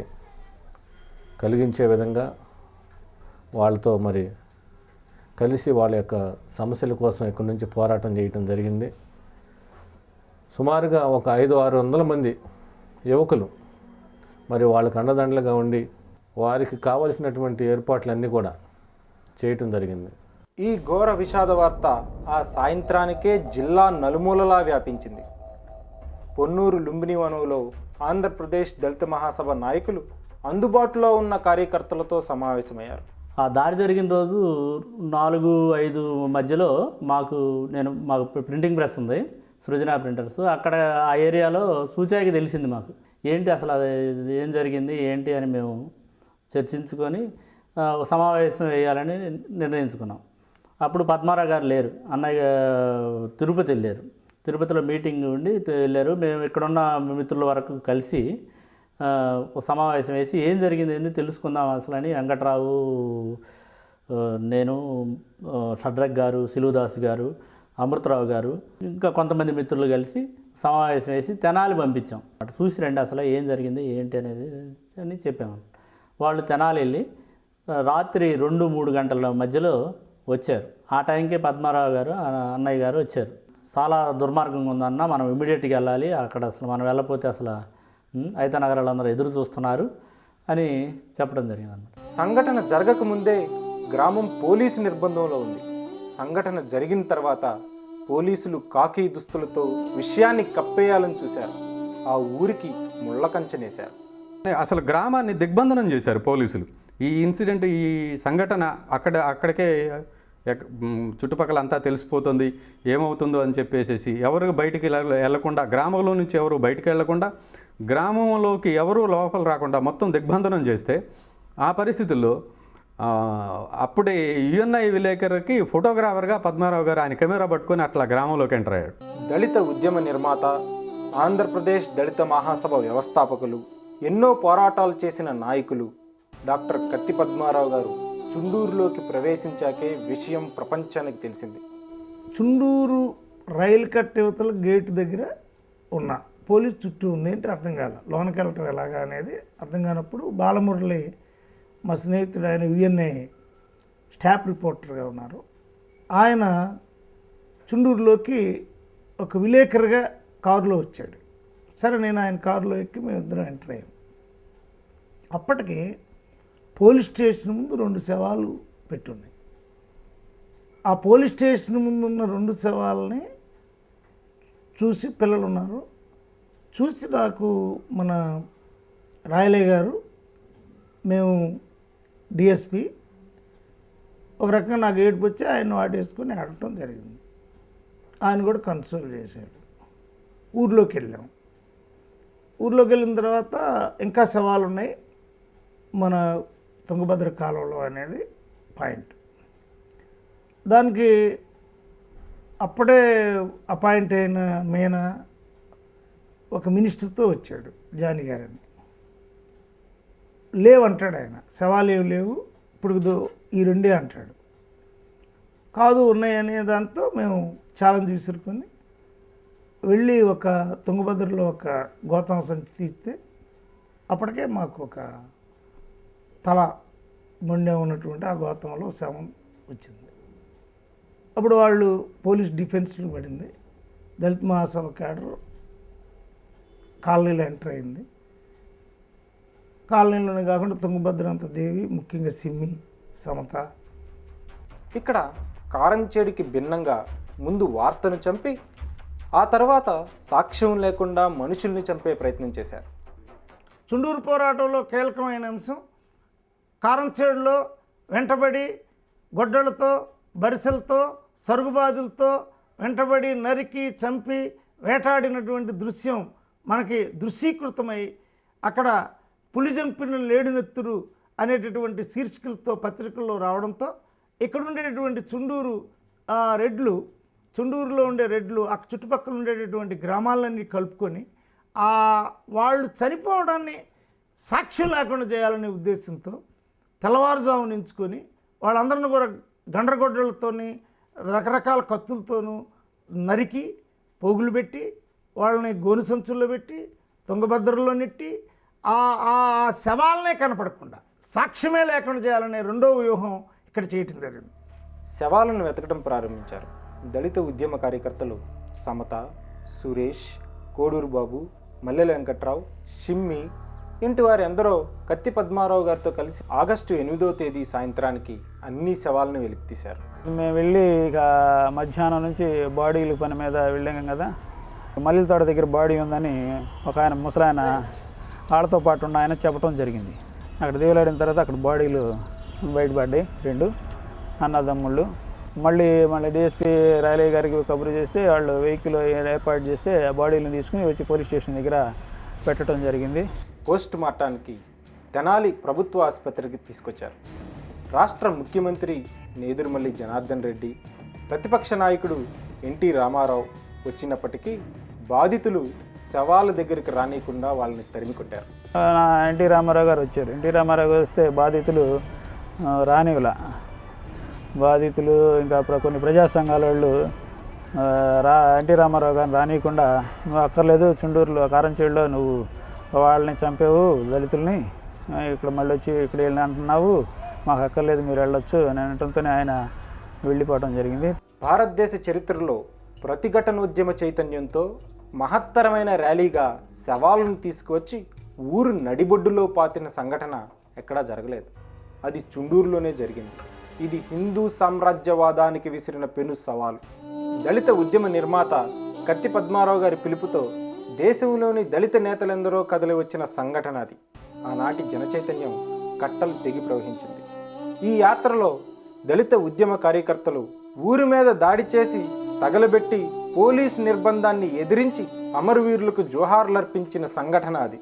కలిగించే విధంగా వాళ్ళతో మరి కలిసి వాళ్ళ యొక్క సమస్యల కోసం ఇక్కడి నుంచి పోరాటం చేయటం జరిగింది. సుమారుగా ఒక 500-600 మంది యువకులు మరి వాళ్ళకు అండదండలుగా ఉండి వారికి కావలసినటువంటి ఏర్పాట్లన్నీ కూడా చేయటం జరిగింది. ఈ ఘోర విషాద వార్త ఆ సాయంత్రానికే జిల్లా నలుమూలలా వ్యాపించింది. పొన్నూరు లుంబిని వనంలో ఆంధ్రప్రదేశ్ దళిత మహాసభ నాయకులు అందుబాటులో ఉన్న కార్యకర్తలతో సమావేశమయ్యారు. ఆ దాడి జరిగిన రోజు 4-5 మధ్యలో మాకు ప్రింటింగ్ ప్రెస్ ఉంది, సృజన ప్రింటర్స్. అక్కడ ఆ ఏరియాలో సూచాయికి తెలిసింది మాకు. ఏంటి అసలు అది ఏం జరిగింది ఏంటి అని మేము చర్చించుకొని సమావేశం వేయాలని నిర్ణయించుకున్నాం. అప్పుడు పద్మారావు గారు లేరు, అన్నయ్య తిరుపతి వెళ్ళారు. తిరుపతిలో మీటింగ్ ఉండి వెళ్ళారు. మేము ఇక్కడున్న మిత్రుల వరకు కలిసి సమావేశం వేసి ఏం జరిగింది ఏంది తెలుసుకుందాం అసలు అని వెంకట్రావు, నేను, షడ్రక్ గారు, సిలుదాస్ గారు, అమృతరావు గారు, ఇంకా కొంతమంది మిత్రులు కలిసి సమావేశం వేసి తెనాలి పంపించాం. అటు చూసి రండి అసలు ఏం జరిగింది ఏంటి అనేది అని చెప్పాము. వాళ్ళు తెనాలి వెళ్ళి రాత్రి 2-3 గంటల మధ్యలో వచ్చారు. ఆ టైంకే పద్మారావు గారు, అన్నయ్య గారు వచ్చారు. చాలా దుర్మార్గంగా ఉందన్న, మనం ఇమీడియట్గా వెళ్ళాలి, అక్కడ అసలు మనం వెళ్ళకపోతే అసలు అయితే నగరాలందరూ ఎదురు చూస్తున్నారు అని చెప్పడం జరిగిందన్నమాట. సంఘటన జరగకముందే గ్రామం పోలీసు నిర్బంధంలో ఉంది. సంఘటన జరిగిన తర్వాత పోలీసులు కాకి దుస్తులతో విషయాన్ని కప్పేయాలని చూశారు. ఆ ఊరికి ముళ్ళ కంచెనేశారు. అసలు గ్రామాన్ని దిగ్బంధనం చేశారు పోలీసులు. ఈ ఇన్సిడెంట్, ఈ సంఘటన అక్కడికే చుట్టుపక్కల అంతా తెలిసిపోతుంది ఏమవుతుందో అని చెప్పేసి ఎవరు బయటికి వెళ్లకుండా, గ్రామంలో నుంచి ఎవరు బయటికి వెళ్లకుండా, గ్రామంలోకి ఎవరు లోపల రాకుండా మొత్తం దిగ్బంధనం చేస్తే ఆ పరిస్థితుల్లో అప్పుడే యుఎన్ఐ విలేకరుకి ఫోటోగ్రాఫర్గా పద్మారావు గారు ఆయన కెమెరా పట్టుకొని అట్లా గ్రామంలోకి ఎంటర్ అయ్యాడు. దళిత ఉద్యమ నిర్మాత, ఆంధ్రప్రదేశ్ దళిత మహాసభ వ్యవస్థాపకులు, ఎన్నో పోరాటాలు చేసిన నాయకులు డాక్టర్ కత్తి పద్మారావు గారు చుండూరులోకి ప్రవేశించాకే విషయం ప్రపంచానికి తెలిసింది. చుండూరు రైలు కట్ట యువతల గేటు దగ్గర ఉన్న పోలీస్ చుట్టూ ఉంది. ఏంటి అర్థం కాల, లోనకి వెళ్ళటం ఎలాగా అనేది అర్థం కానప్పుడు బాలమురళి, మా స్నేహితుడు, ఆయన యుఎన్ఐ స్టాఫ్ రిపోర్టర్గా ఉన్నారు. ఆయన చుండూరులోకి ఒక విలేకరుగా కారులో వచ్చాడు. సరే, నేను ఆయన కారులో ఎక్కి మేమిద్దరం ఎంటర్ అయ్యాం. అప్పటికి పోలీస్ స్టేషన్ ముందు 2 శవాలు పెట్టున్నాయి. ఆ పోలీస్ స్టేషన్ ముందు ఉన్న 2 శవాలని చూసి పిల్లలు ఉన్నారు. చూసి నాకు మన రాయలయ్య గారు, మేము డిఎస్పి, ఒక రకంగా నాకు ఏడుపు వచ్చి ఆయన వాటేసుకొని ఆడటం జరిగింది. ఆయన కూడా కన్సోల్ చేశాడు. ఊర్లోకి వెళ్ళాం. ఊర్లోకి వెళ్ళిన తర్వాత ఇంకా సవాలు ఉన్నాయి. మన తుంగభద్ర కాలువలో అనేది పాయింట్. దానికి అప్పుడే అపాయింట్ అయిన మీనా ఒక మినిస్టర్తో వచ్చాడు, జానీ గారని. లేవంటాడు ఆయన, సవాలు ఏమి లేవు ఇప్పుడు, ఈ 2 అంటాడు. కాదు ఉన్నాయనే దాంతో మేము ఛాలెంజ్ విసురుకొని వెళ్ళి ఒక తుంగభద్రలో ఒక గోతం సంచి తీస్తే అప్పటికే మాకు ఒక తల మొండె ఉన్నటువంటి ఆ గోతంలో శవం వచ్చింది. అప్పుడు వాళ్ళు పోలీస్ డిఫెన్స్లో పడింది. దళిత మహాసభ క్యాడర్ కాలనీలో ఎంటర్ అయింది. కాలనీలోనే కాకుండా తుంగభద్రంత దేవి, ముఖ్యంగా సిమ్మి, సమత. ఇక్కడ కారంచేడికి భిన్నంగా ముందు వార్తను చంపి ఆ తర్వాత సాక్ష్యం లేకుండా మనుషుల్ని చంపే ప్రయత్నం చేశారు. చుండూరు పోరాటంలో కీలకమైన అంశం కారంచేడులో వెంటబడి గొడ్డలతో, బరిసెలతో, సరుగుబాదులతో వెంటబడి నరికి చంపి వేటాడినటువంటి దృశ్యం మనకి దృశ్యీకృతమై అక్కడ పులి చంపిన లేడినెత్తురు అనేటటువంటి శీర్షికలతో పత్రికల్లో రావడంతో ఇక్కడ ఉండేటటువంటి చుండూరులో ఉండే రెడ్లు ఆ చుట్టుపక్కల ఉండేటటువంటి గ్రామాలన్నీ కలుపుకొని వాళ్ళు చనిపోవడాన్ని సాక్ష్యం లేకుండా చేయాలనే ఉద్దేశంతో తెల్లవారుజామున ఎంచుకొని వాళ్ళందరిని కూడా గండ్రగొడ్డలతోని రకరకాల కత్తులతోనూ నరికి పోగులు పెట్టి వాళ్ళని గోను సంచుల్లో పెట్టి తుంగభద్రలో నెట్టి ఆ శవాలనే కనపడకుండా సాక్ష్యమే లేకుండా చేయాలనే 2వ వ్యూహం ఇక్కడ చేయటం జరిగింది. శవాలను వెతకడం ప్రారంభించారు దళిత ఉద్యమ కార్యకర్తలు సమత, సురేష్, కోడూరు బాబు, మల్లెల వెంకట్రావు, షిమ్మి, ఇంటి వారు ఎందరో కత్తి పద్మారావు గారితో కలిసి ఆగస్టు 8వ తేదీ సాయంత్రానికి అన్ని శవాలను వెలికితీశారు. మేము వెళ్ళి ఇక మధ్యాహ్నం నుంచి బాడీలు పని మీద వెళ్ళాం కదా, మల్లెల తోట దగ్గర బాడీ ఉందని ఒక ఆయన ముసలాయన వాళ్ళతో పాటు ఉన్న ఆయన చెప్పడం జరిగింది. అక్కడ దేవులాడిన తర్వాత అక్కడ బాడీలు బయటపడ్డాయి 2 అన్నదమ్ముళ్ళు. మళ్ళీ డిఎస్పీ రాయలయ్య గారికి కబురు చేస్తే వాళ్ళు వెహికల్ ఏర్పాటు చేస్తే ఆ బాడీలను తీసుకుని వచ్చి పోలీస్ స్టేషన్ దగ్గర పెట్టడం జరిగింది. పోస్ట్ మార్టానికి తెనాలి ప్రభుత్వ ఆసుపత్రికి తీసుకొచ్చారు. రాష్ట్ర ముఖ్యమంత్రి నేదురుమల్లి జనార్దన్ రెడ్డి, ప్రతిపక్ష నాయకుడు ఎన్టీ రామారావు వచ్చినప్పటికీ బాధితులు శవాల దగ్గరికి రానియకుండా వాళ్ళని తరిమి కొట్టారు. ఎన్టీ రామారావు గారు వచ్చారు. ఎన్టీ రామారావు గారు వస్తే బాధితులు రానివ్వల. బాధితులు ఇంకా కొన్ని ప్రజా సంఘాల వాళ్ళు ఎన్టీ రామారావు గారిని రానియకుండా, నువ్వు అక్కర్లేదు, చుండూరులో కారంచేడులో నువ్వు వాళ్ళని చంపావు దళితుల్ని, ఇక్కడ మళ్ళీ వచ్చి ఇక్కడ వెళ్ళి అంటున్నావు, మాకు అక్కర్లేదు, మీరు వెళ్ళొచ్చు అని అనటంతోనే ఆయన వెళ్ళిపోవడం జరిగింది. భారతదేశ చరిత్రలో ప్రతిఘటనోద్యమ చైతన్యంతో మహత్తరమైన ర్యాలీగా శవాలను తీసుకువచ్చి ఊరు నడిబొడ్డులో పాతిన సంఘటన ఎక్కడా జరగలేదు. అది చుండూరులోనే జరిగింది. ఇది హిందూ సామ్రాజ్యవాదానికి విసిరిన పెను సవాలు. దళిత ఉద్యమ నిర్మాత కత్తి పద్మారావు గారి పిలుపుతో దేశంలోని దళిత నేతలెందరో కదలి వచ్చిన సంఘటన అది. ఆనాటి జనచైతన్యం కట్టలు తెగి ప్రవహించింది. ఈ యాత్రలో దళిత ఉద్యమ కార్యకర్తలు ఊరి మీద దాడి చేసి తగలబెట్టి పోలీసు నిర్బంధాన్ని ఎదిరించి అమరవీరులకు జోహార్లర్పించిన సంఘటన అది.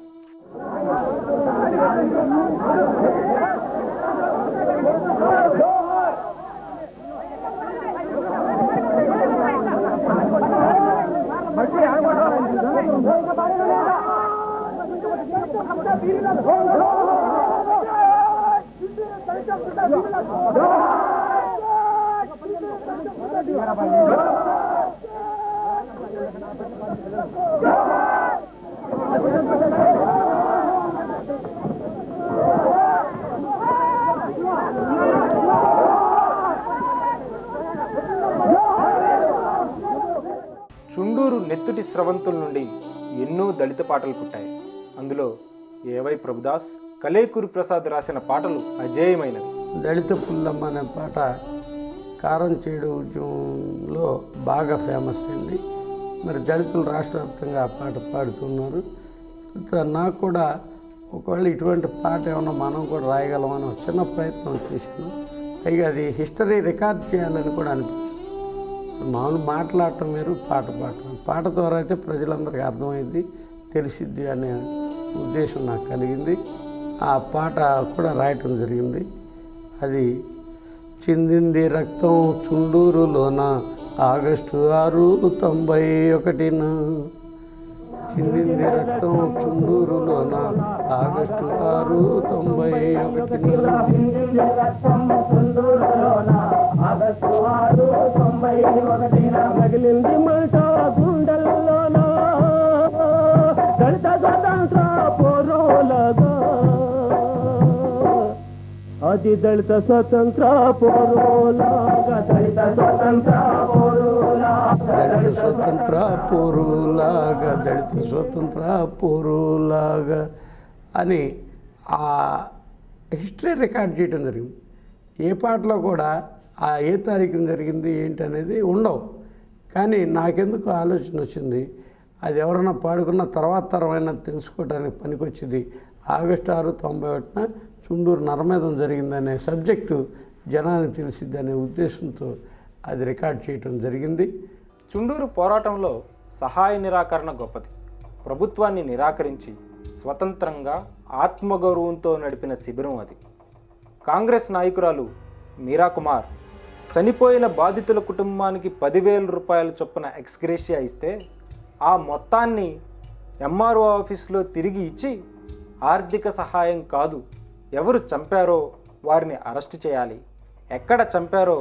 చుండూరు నెత్తుటి స్రవంతుల నుండి ఎన్నో దళిత పాటలు పుట్టాయి. అందులో ఏవై ప్రభుదాస్, కలేకూరి ప్రసాద్ రాసిన పాటలు అజేయమైనవి. దళిత పుల్లమ్మ అనే పాట కారంచేడు ఉద్యమంలో బాగా ఫేమస్ అయింది. మరి దళితులు రాష్ట్ర వ్యాప్తంగా ఆ పాట పాడుతున్నారు. నాకు కూడా ఒకవేళ ఇటువంటి పాట ఏమన్నా మనం కూడా రాయగలమని ఒక చిన్న ప్రయత్నం చేశాను. పైగా అది హిస్టరీ రికార్డ్ చేయాలని కూడా అనిపించింది. మామూలు మాట్లాడటం మీరు పాట పాడటం, పాట ద్వారా అయితే ప్రజలందరికీ అర్థమైంది, తెలిసిద్ది అనే ఉద్దేశం నాకు కలిగింది. ఆ పాట కూడా రాయటం జరిగింది. అది చిందింది రక్తం చుండూరులోన ఆగస్టు 6, 91న. చిందింది రక్తం చుండూరులోన ఆగస్టు 6, 91న. మగిలింది మంట గుండెల్లోన దళిత స్వతంత్ర పోరాటంగా, అది దళిత స్వతంత్ర పోరాటంగా, దళిత స్వతంత్ర దళిత స్వతంత్ర పోరులాగా, దళిత స్వతంత్ర పోరులాగా అని ఆ హిస్టరీ రికార్డ్ చేయడం జరిగింది. ఏ పాటలో కూడా ఆ ఏ తారీఖున జరిగింది ఏంటి అనేది ఉండవు. కానీ నాకెందుకు ఆలోచన వచ్చింది, అది ఎవరైనా పాడుకున్న తర్వాత తరమైన తెలుసుకోవడానికి పనికొచ్చింది. ఆగస్టు 6, 91న చుండూరు నరమేధం జరిగిందనే సబ్జెక్టు జనానికి తెలిసిద్దనే ఉద్దేశంతో అది రికార్డ్ చేయటం జరిగింది. చుండూరు పోరాటంలో సహాయ నిరాకరణ గొప్పది. ప్రభుత్వాన్ని నిరాకరించి స్వతంత్రంగా ఆత్మగౌరవంతో నడిపిన శిబిరం అది. కాంగ్రెస్ నాయకురాలు మీరా కుమార్ చనిపోయిన బాధితుల కుటుంబానికి 10,000 రూపాయల చొప్పున ఎక్స్గ్రేషియా ఇస్తే ఆ మొత్తాన్ని ఎంఆర్ఓ ఆఫీసులో తిరిగి ఇచ్చి, ఆర్థిక సహాయం కాదు, ఎవరు చంపారో వారిని అరెస్ట్ చేయాలి, ఎక్కడ చంపారో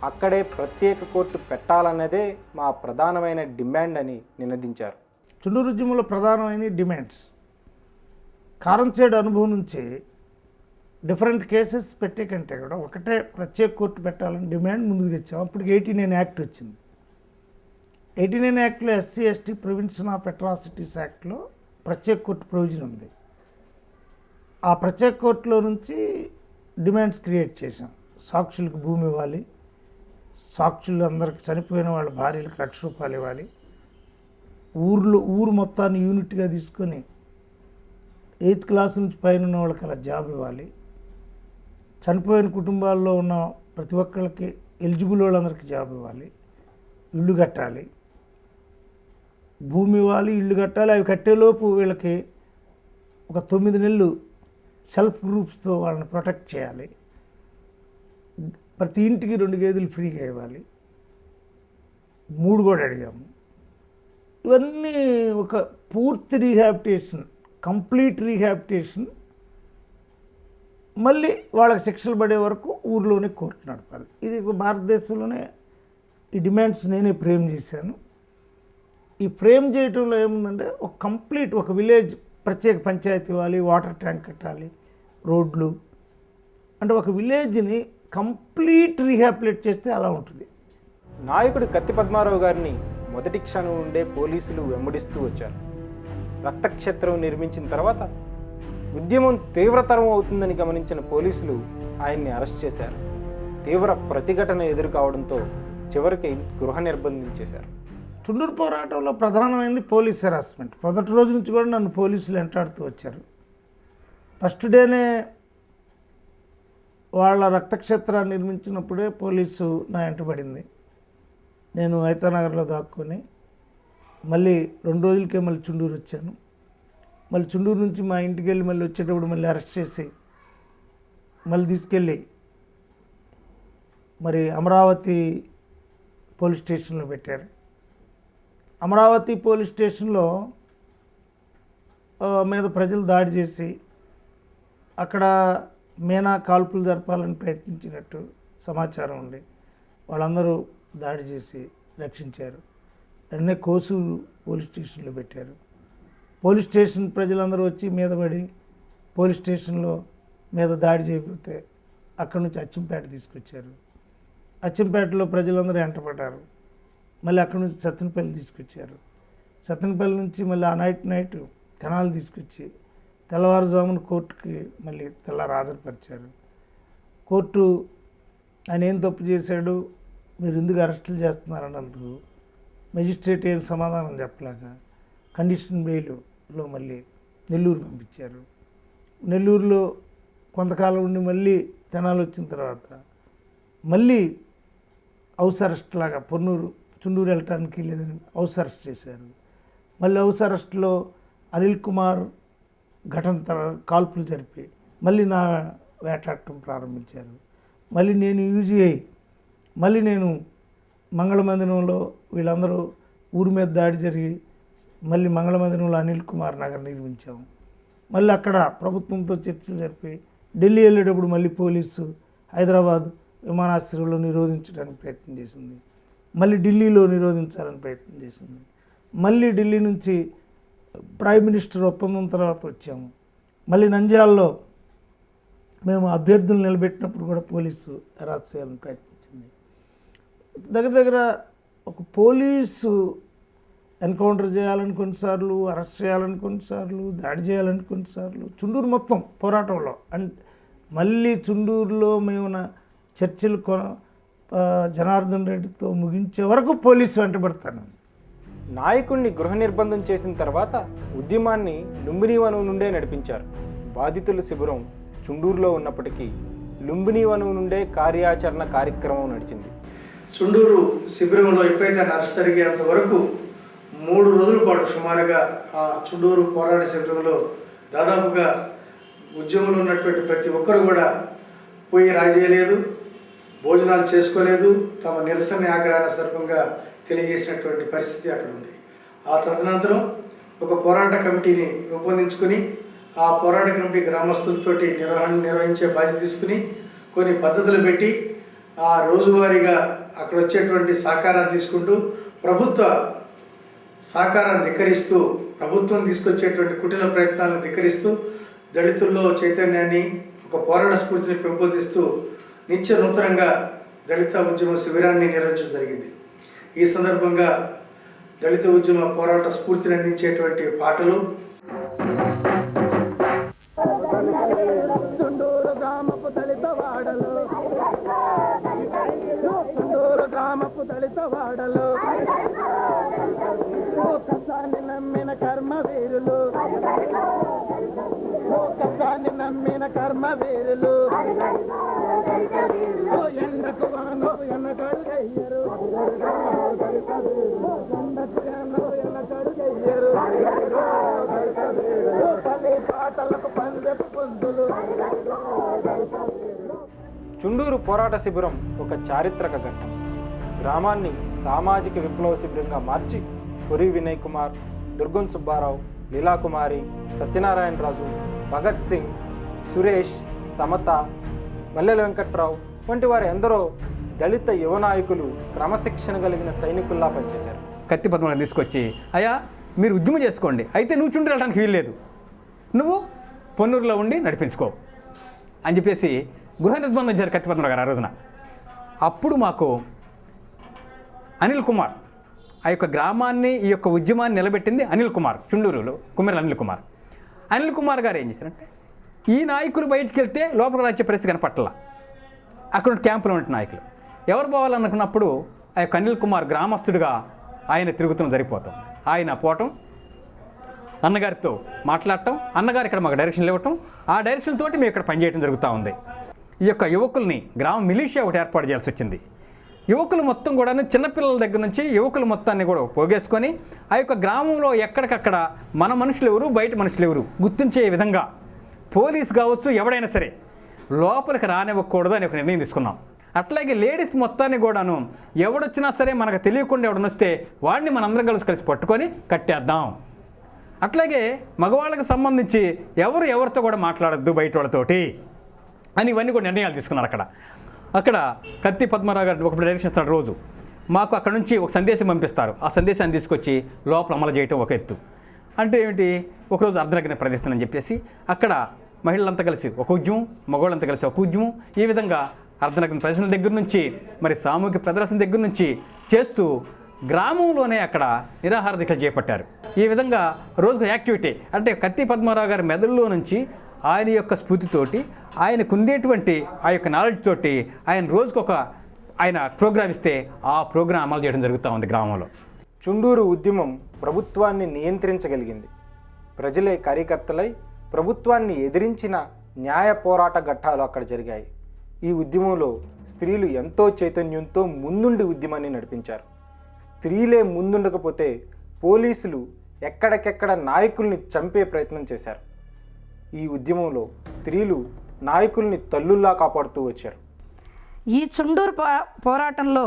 అక్కడే ప్రత్యేక కోర్టు పెట్టాలన్నదే మా ప్రధానమైన డిమాండ్ అని నినదించారు. చుండూరు ఉద్యమంలో ప్రధానమైన డిమాండ్స్ కారంచేడు అనుభవం నుంచి డిఫరెంట్ కేసెస్ పెట్టే కంటే కూడా ఒకటే ప్రత్యేక కోర్టు పెట్టాలని డిమాండ్ ముందుకు తెచ్చాం. అప్పుడు 89 యాక్ట్ వచ్చింది. 89 యాక్ట్లో SC/ST ప్రివెన్షన్ ఆఫ్ అట్రాసిటీస్ యాక్ట్లో ప్రత్యేక కోర్టు ప్రొవిజన్ ఉంది. ఆ ప్రత్యేక కోర్టులో నుంచి డిమాండ్స్ క్రియేట్ చేశాం. సాక్షులకు భూమి ఇవ్వాలి, సాక్షులు అందరికి చనిపోయిన వాళ్ళ భార్యలకు ₹1,00,000 ఇవ్వాలి, ఊరు మొత్తాన్ని యూనిట్గా తీసుకొని 8th క్లాస్ నుంచి పైన ఉన్న వాళ్ళకి అలా జాబ్ ఇవ్వాలి, చనిపోయిన కుటుంబాల్లో ఉన్న ప్రతి ఒక్కరికి ఎలిజిబుల్ వాళ్ళందరికీ జాబ్ ఇవ్వాలి, ఇల్లు కట్టాలి, భూమి ఇవ్వాలి, ఇల్లు కట్టాలి. అవి కట్టేలోపు వీళ్ళకి ఒక 9 నెలలు సెల్ఫ్ గ్రూప్స్తో వాళ్ళని ప్రొటెక్ట్ చేయాలి, ప్రతి ఇంటికి 2 గేదెలు ఫ్రీగా ఇవ్వాలి, 3 కూడా అడిగాము. ఇవన్నీ ఒక పూర్తి రీహాబిటేషన్, కంప్లీట్ రీహాబిటేషన్. మళ్ళీ వాళ్ళకి శిక్షలు పడే వరకు ఊర్లోనే కోర్టు నడపాలి. ఇది భారతదేశంలోనే ఈ డిమాండ్స్ నేనే ఫ్రేమ్ చేశాను. ఈ ఫ్రేమ్ చేయటంలో ఏముందంటే ఒక కంప్లీట్ ఒక విలేజ్ ప్రత్యేక పంచాయతీ ఇవ్వాలి, వాటర్ ట్యాంక్ కట్టాలి, రోడ్లు, అంటే ఒక విలేజ్ని కంప్లీట్ రీహాబిలిట్ చేస్తే అలా ఉంటుంది. నాయకుడు కత్తి పద్మారావు గారిని మొదటి క్షణం నుండే పోలీసులు వెంబడిస్తూ వచ్చారు. రక్తక్షేత్రం నిర్మించిన తర్వాత ఉద్యమం తీవ్రతరం అవుతుందని గమనించిన పోలీసులు ఆయన్ని అరెస్ట్ చేశారు. తీవ్ర ప్రతిఘటన ఎదురు కావడంతో చివరికి గృహ నిర్బంధించేశారు. చుండూరు పోరాటంలో ప్రధానమైనది పోలీస్ హెరాస్మెంట్. మొదటి రోజు నుంచి కూడా నన్ను పోలీసులు వెంటాడుతూ వచ్చారు. ఫస్ట్ డేనే వాళ్ళ రక్తక్షేత్రాన్ని నిర్మించినప్పుడే పోలీసు నా వెంటబడింది. నేను ఐతానగర్లో దాక్కుని మళ్ళీ 2 రోజులకే మళ్ళీ చుండూరు వచ్చాను. మళ్ళీ చుండూరు నుంచి మా ఇంటికి వెళ్ళి మళ్ళీ వచ్చేటప్పుడు మళ్ళీ అరెస్ట్ చేసి మళ్ళీ తీసుకెళ్ళి మరి అమరావతి పోలీస్ స్టేషన్లో పెట్టారు. అమరావతి పోలీస్ స్టేషన్లో మీద ప్రజలు దాడి చేసి అక్కడ మీనా కాల్పులు జరపాలని ప్రయత్నించినట్టు సమాచారం ఉంది. వాళ్ళందరూ దాడి చేసి రక్షించారు. వెంటనే కోసూరు పోలీస్ స్టేషన్లో పెట్టారు. పోలీస్ స్టేషన్ ప్రజలందరూ వచ్చి మీద పడి పోలీస్ స్టేషన్లో మీద దాడి చేయకపోతే అక్కడ నుంచి అచ్చంపేట తీసుకొచ్చారు. అచ్చంపేటలో ప్రజలందరూ వెంటపడ్డారు. మళ్ళీ అక్కడ నుంచి సత్తెనపల్లి తీసుకొచ్చారు. సత్తెనపల్లి నుంచి మళ్ళీ ఆ నైట్ తెనాలి తీసుకొచ్చి తెల్లవారుజామున కోర్టుకి మళ్ళీ తెల్లారి హాజరుపరిచారు. కోర్టు ఆయన ఏం తప్పు చేశాడు, మీరు ఎందుకు అరెస్టులు చేస్తున్నారన్నందుకు మెజిస్ట్రేట్ ఏం సమాధానం చెప్పలేక కండిషన్ బెయిల్లో మళ్ళీ నెల్లూరు పంపించారు. నెల్లూరులో కొంతకాలం ఉండి మళ్ళీ తెనాలి వచ్చిన తర్వాత మళ్ళీ హౌస్ అరెస్ట్ లాగా చుండూరు వెళ్ళటానికి లేదని హౌస్ అరెస్ట్ చేశారు. మళ్ళీ హౌస్ అరెస్ట్లో అనిల్ కుమార్ ఘటన కాల్పులు జరిపి మళ్ళీ నా వేటాడటం ప్రారంభించారు. మళ్ళీ నేను యూజీఐ మళ్ళీ నేను మంగళమందిరంలో వీళ్ళందరూ ఊరి మీద దాడి జరిగి మళ్ళీ మంగళమందిరంలో అనిల్ కుమార్ నగర్ నిర్మించాము. మళ్ళీ అక్కడ ప్రభుత్వంతో చర్చలు జరిపి ఢిల్లీ వెళ్ళేటప్పుడు మళ్ళీ పోలీసు హైదరాబాద్ విమానాశ్రయంలో నిరోధించడానికి ప్రయత్నం చేసింది. మళ్ళీ ఢిల్లీలో నిరోధించాలని ప్రయత్నం చేసింది. మళ్ళీ ఢిల్లీ నుంచి ప్రైమ్ మినిస్టర్ ఒప్పందం తర్వాత వచ్చాము. మళ్ళీ నంద్యాలలో మేము అభ్యర్థులు నిలబెట్టినప్పుడు కూడా పోలీసు హెరాస్ చేయాలని ప్రయత్నించింది. దగ్గర ఒక పోలీసు ఎన్కౌంటర్ చేయాలని కొన్నిసార్లు, అరెస్ట్ చేయాలని కొన్నిసార్లు, దాడి చేయాలని కొన్నిసార్లు, చుండూరు మొత్తం పోరాటంలో మళ్ళీ చుండూరులో మేము చర్చలు జనార్దన్ రెడ్డితో ముగించే వరకు పోలీసు వెంటబడతాను. నాయకుడిని గృహ నిర్బంధం చేసిన తర్వాత ఉద్యమాన్ని లుంబిని వనం నుండే నడిపించారు. బాధితుల శిబిరం చుండూరులో ఉన్నప్పటికీ లుంబిని వనం నుండే కార్యాచరణ కార్యక్రమం నడిచింది. చుండూరు శిబిరంలో ఎప్పుడైతే అరెస్ట్ జరిగేంత వరకు 3 రోజుల పాటు సుమారుగా ఆ చుండూరు పోరాట శిబిరంలో దాదాపుగా ఉద్యమంలో ఉన్నటువంటి ప్రతి ఒక్కరు కూడా పోయి రాజేయలేదు, భోజనాలు చేసుకోలేదు, తమ నిరసన ఆగ్రహాల సందర్భంగా తెలియజేసినటువంటి పరిస్థితి అక్కడ ఉంది. ఆ తదనంతరం ఒక పోరాట కమిటీని రూపొందించుకుని ఆ పోరాట కమిటీ గ్రామస్తులతోటి నిర్వహించే బాధ్యత తీసుకుని కొన్ని పద్ధతులు పెట్టి ఆ రోజువారీగా అక్కడ వచ్చేటువంటి సహకారాన్ని తీసుకుంటూ ప్రభుత్వ సహకారాన్ని ధిక్కరిస్తూ ప్రభుత్వం తీసుకొచ్చేటువంటి కుటిల ప్రయత్నాలను ధిక్కరిస్తూ దళితుల్లో చైతన్యాన్ని ఒక పోరాట స్ఫూర్తిని పెంపొందిస్తూ నిత్య నూతనంగా దళిత ఉద్యమ శిబిరాన్ని నిర్వహించడం జరిగింది. ఈ సందర్భంగా దళిత ఉద్యమ పోరాట స్ఫూర్తిని అందించేటువంటి పాటలు గ్రామపు దళిత వాడలు ఒక్కసారి నమ్మిన కర్మ వీరులు ఒక్కసారి నమ్మిన కర్మ వీరులు ఎండకు వానో ఎన్నకడుగయ్యరు ఎండకు వానో ఎన్నకడుగయ్యరు పది పాటలకు పందెపు పొందులు. చుండూరు పోరాట శిబిరం ఒక చారిత్రక ఘట్టం. గ్రామాన్ని సామాజిక విప్లవ శిబిరంగా మార్చి పురి వినయ్ కుమార్, దుర్గం సుబ్బారావు, లీలాకుమారి, సత్యనారాయణరాజు, భగత్ సింగ్, సురేష్, సమత, మల్లెల వెంకట్రావు వంటి వారి ఎందరో దళిత యువ నాయకులు క్రమశిక్షణ కలిగిన సైనికుల్లా పనిచేశారు. కత్తి పద్మని తీసుకొచ్చి, అయ్యా మీరు ఉద్యమం చేసుకోండి, అయితే నువ్వు చుండూరు వెళ్ళడానికి వీల్లేదు, నువ్వు పొన్నూరులో ఉండి నడిపించుకో అని చెప్పేసి గృహ నిర్బంధం చేశారు కత్తి పద్మరావు గారు ఆ రోజున. అప్పుడు మాకు అనిల్ కుమార్, ఆ యొక్క గ్రామాన్ని, ఈ యొక్క ఉద్యమాన్ని నిలబెట్టింది అనిల్ కుమార్, చుండూరులో కుమ్మరి అనిల్ కుమార్. అనిల్ కుమార్ గారు ఏం చేశారంటే, ఈ నాయకులు బయటికి వెళ్తే లోపలికి వచ్చే పరిస్థితి కనపట్ల, అక్కడ క్యాంపులో ఉంటే నాయకులు ఎవరు పోవాలనుకున్నప్పుడు ఆ యొక్క అనిల్ కుమార్ గ్రామస్తుడిగా ఆయన తిరుగుతున్న జరిగిపోతాం. ఆయన పోవటం, అన్నగారితో మాట్లాడటం, అన్నగారు ఇక్కడ మాకు డైరెక్షన్లు ఇవ్వటం, ఆ డైరెక్షన్ తోటి మేము ఇక్కడ పనిచేయడం జరుగుతూ ఉంది. ఈ యొక్క యువకుల్ని గ్రామ మిలీషియా ఒకటి ఏర్పాటు చేయాల్సి వచ్చింది. యువకులు మొత్తం కూడా చిన్నపిల్లల దగ్గర నుంచి యువకులు మొత్తాన్ని కూడా పోగేసుకొని ఆ యొక్క గ్రామంలో ఎక్కడికక్కడ మన మనుషులు ఎవరు, బయట మనుషులు ఎవరు గుర్తించే విధంగా పోలీస్ కావచ్చు ఎవడైనా సరే లోపలికి రానివ్వకూడదు అని ఒక నిర్ణయం తీసుకున్నాం. అట్లాగే లేడీస్ మొత్తాన్ని కూడాను ఎవడొచ్చినా సరే మనకు తెలియకుండా ఎవడని వస్తే వాడిని మనందరం కలిసి పట్టుకొని కట్టేద్దాం. అట్లాగే మగవాళ్ళకి సంబంధించి ఎవరితో కూడా మాట్లాడద్దు బయట వాళ్ళతోటి అని ఇవన్నీ కూడా నిర్ణయాలు తీసుకున్నారు. అక్కడ కత్తి పద్మరావు గారు ఒక డైరెక్షన్ ఇస్తాడు. రోజు మాకు అక్కడ నుంచి ఒక సందేశం పంపిస్తారు. ఆ సందేశాన్ని తీసుకొచ్చి లోపల అమలు చేయటం ఒక ఎత్తు. అంటే ఏమిటి, ఒకరోజు అర్ధనగ్న ప్రదర్శన అని చెప్పేసి అక్కడ మహిళలంతా కలిసి ఒక ఉద్యమం, మగవాళ్ళంతా కలిసి ఒక ఉద్యమం, ఈ విధంగా అర్ధనగ్న ప్రదర్శన దగ్గర నుంచి మరి సామూహిక ప్రదర్శన దగ్గర నుంచి చేస్తూ గ్రామంలోనే అక్కడ నిరాహార దీక్షలు చేపట్టారు. ఈ విధంగా రోజుకు యాక్టివిటీ అంటే కత్తి పద్మరావు గారి మెదడులో నుంచి ఆయన యొక్క స్ఫూర్తితోటి, ఆయనకు ఉండేటువంటి ఆ యొక్క నాలెడ్జ్ తోటి ఆయన రోజుకొక ఆయన ప్రోగ్రామ్ ఇస్తే ఆ ప్రోగ్రాం అమలు చేయడం జరుగుతూ ఉంది గ్రామంలో. చుండూరు ఉద్యమం ప్రభుత్వాన్ని నియంత్రించగలిగింది. ప్రజలే కార్యకర్తలై ప్రభుత్వాన్ని ఎదిరించిన న్యాయ పోరాట ఘట్టాలు అక్కడ జరిగాయి. ఈ ఉద్యమంలో స్త్రీలు ఎంతో చైతన్యంతో ముందుండి ఉద్యమాన్ని నడిపించారు. స్త్రీలే ముందుండకపోతే పోలీసులు ఎక్కడికెక్కడ నాయకుల్ని చంపే ప్రయత్నం చేశారు. ఈ ఉద్యమంలో స్త్రీలు నాయకుల్ని తల్లుల్లా కాపాడుతూ వచ్చారు. ఈ చుండూరు పోరాటంలో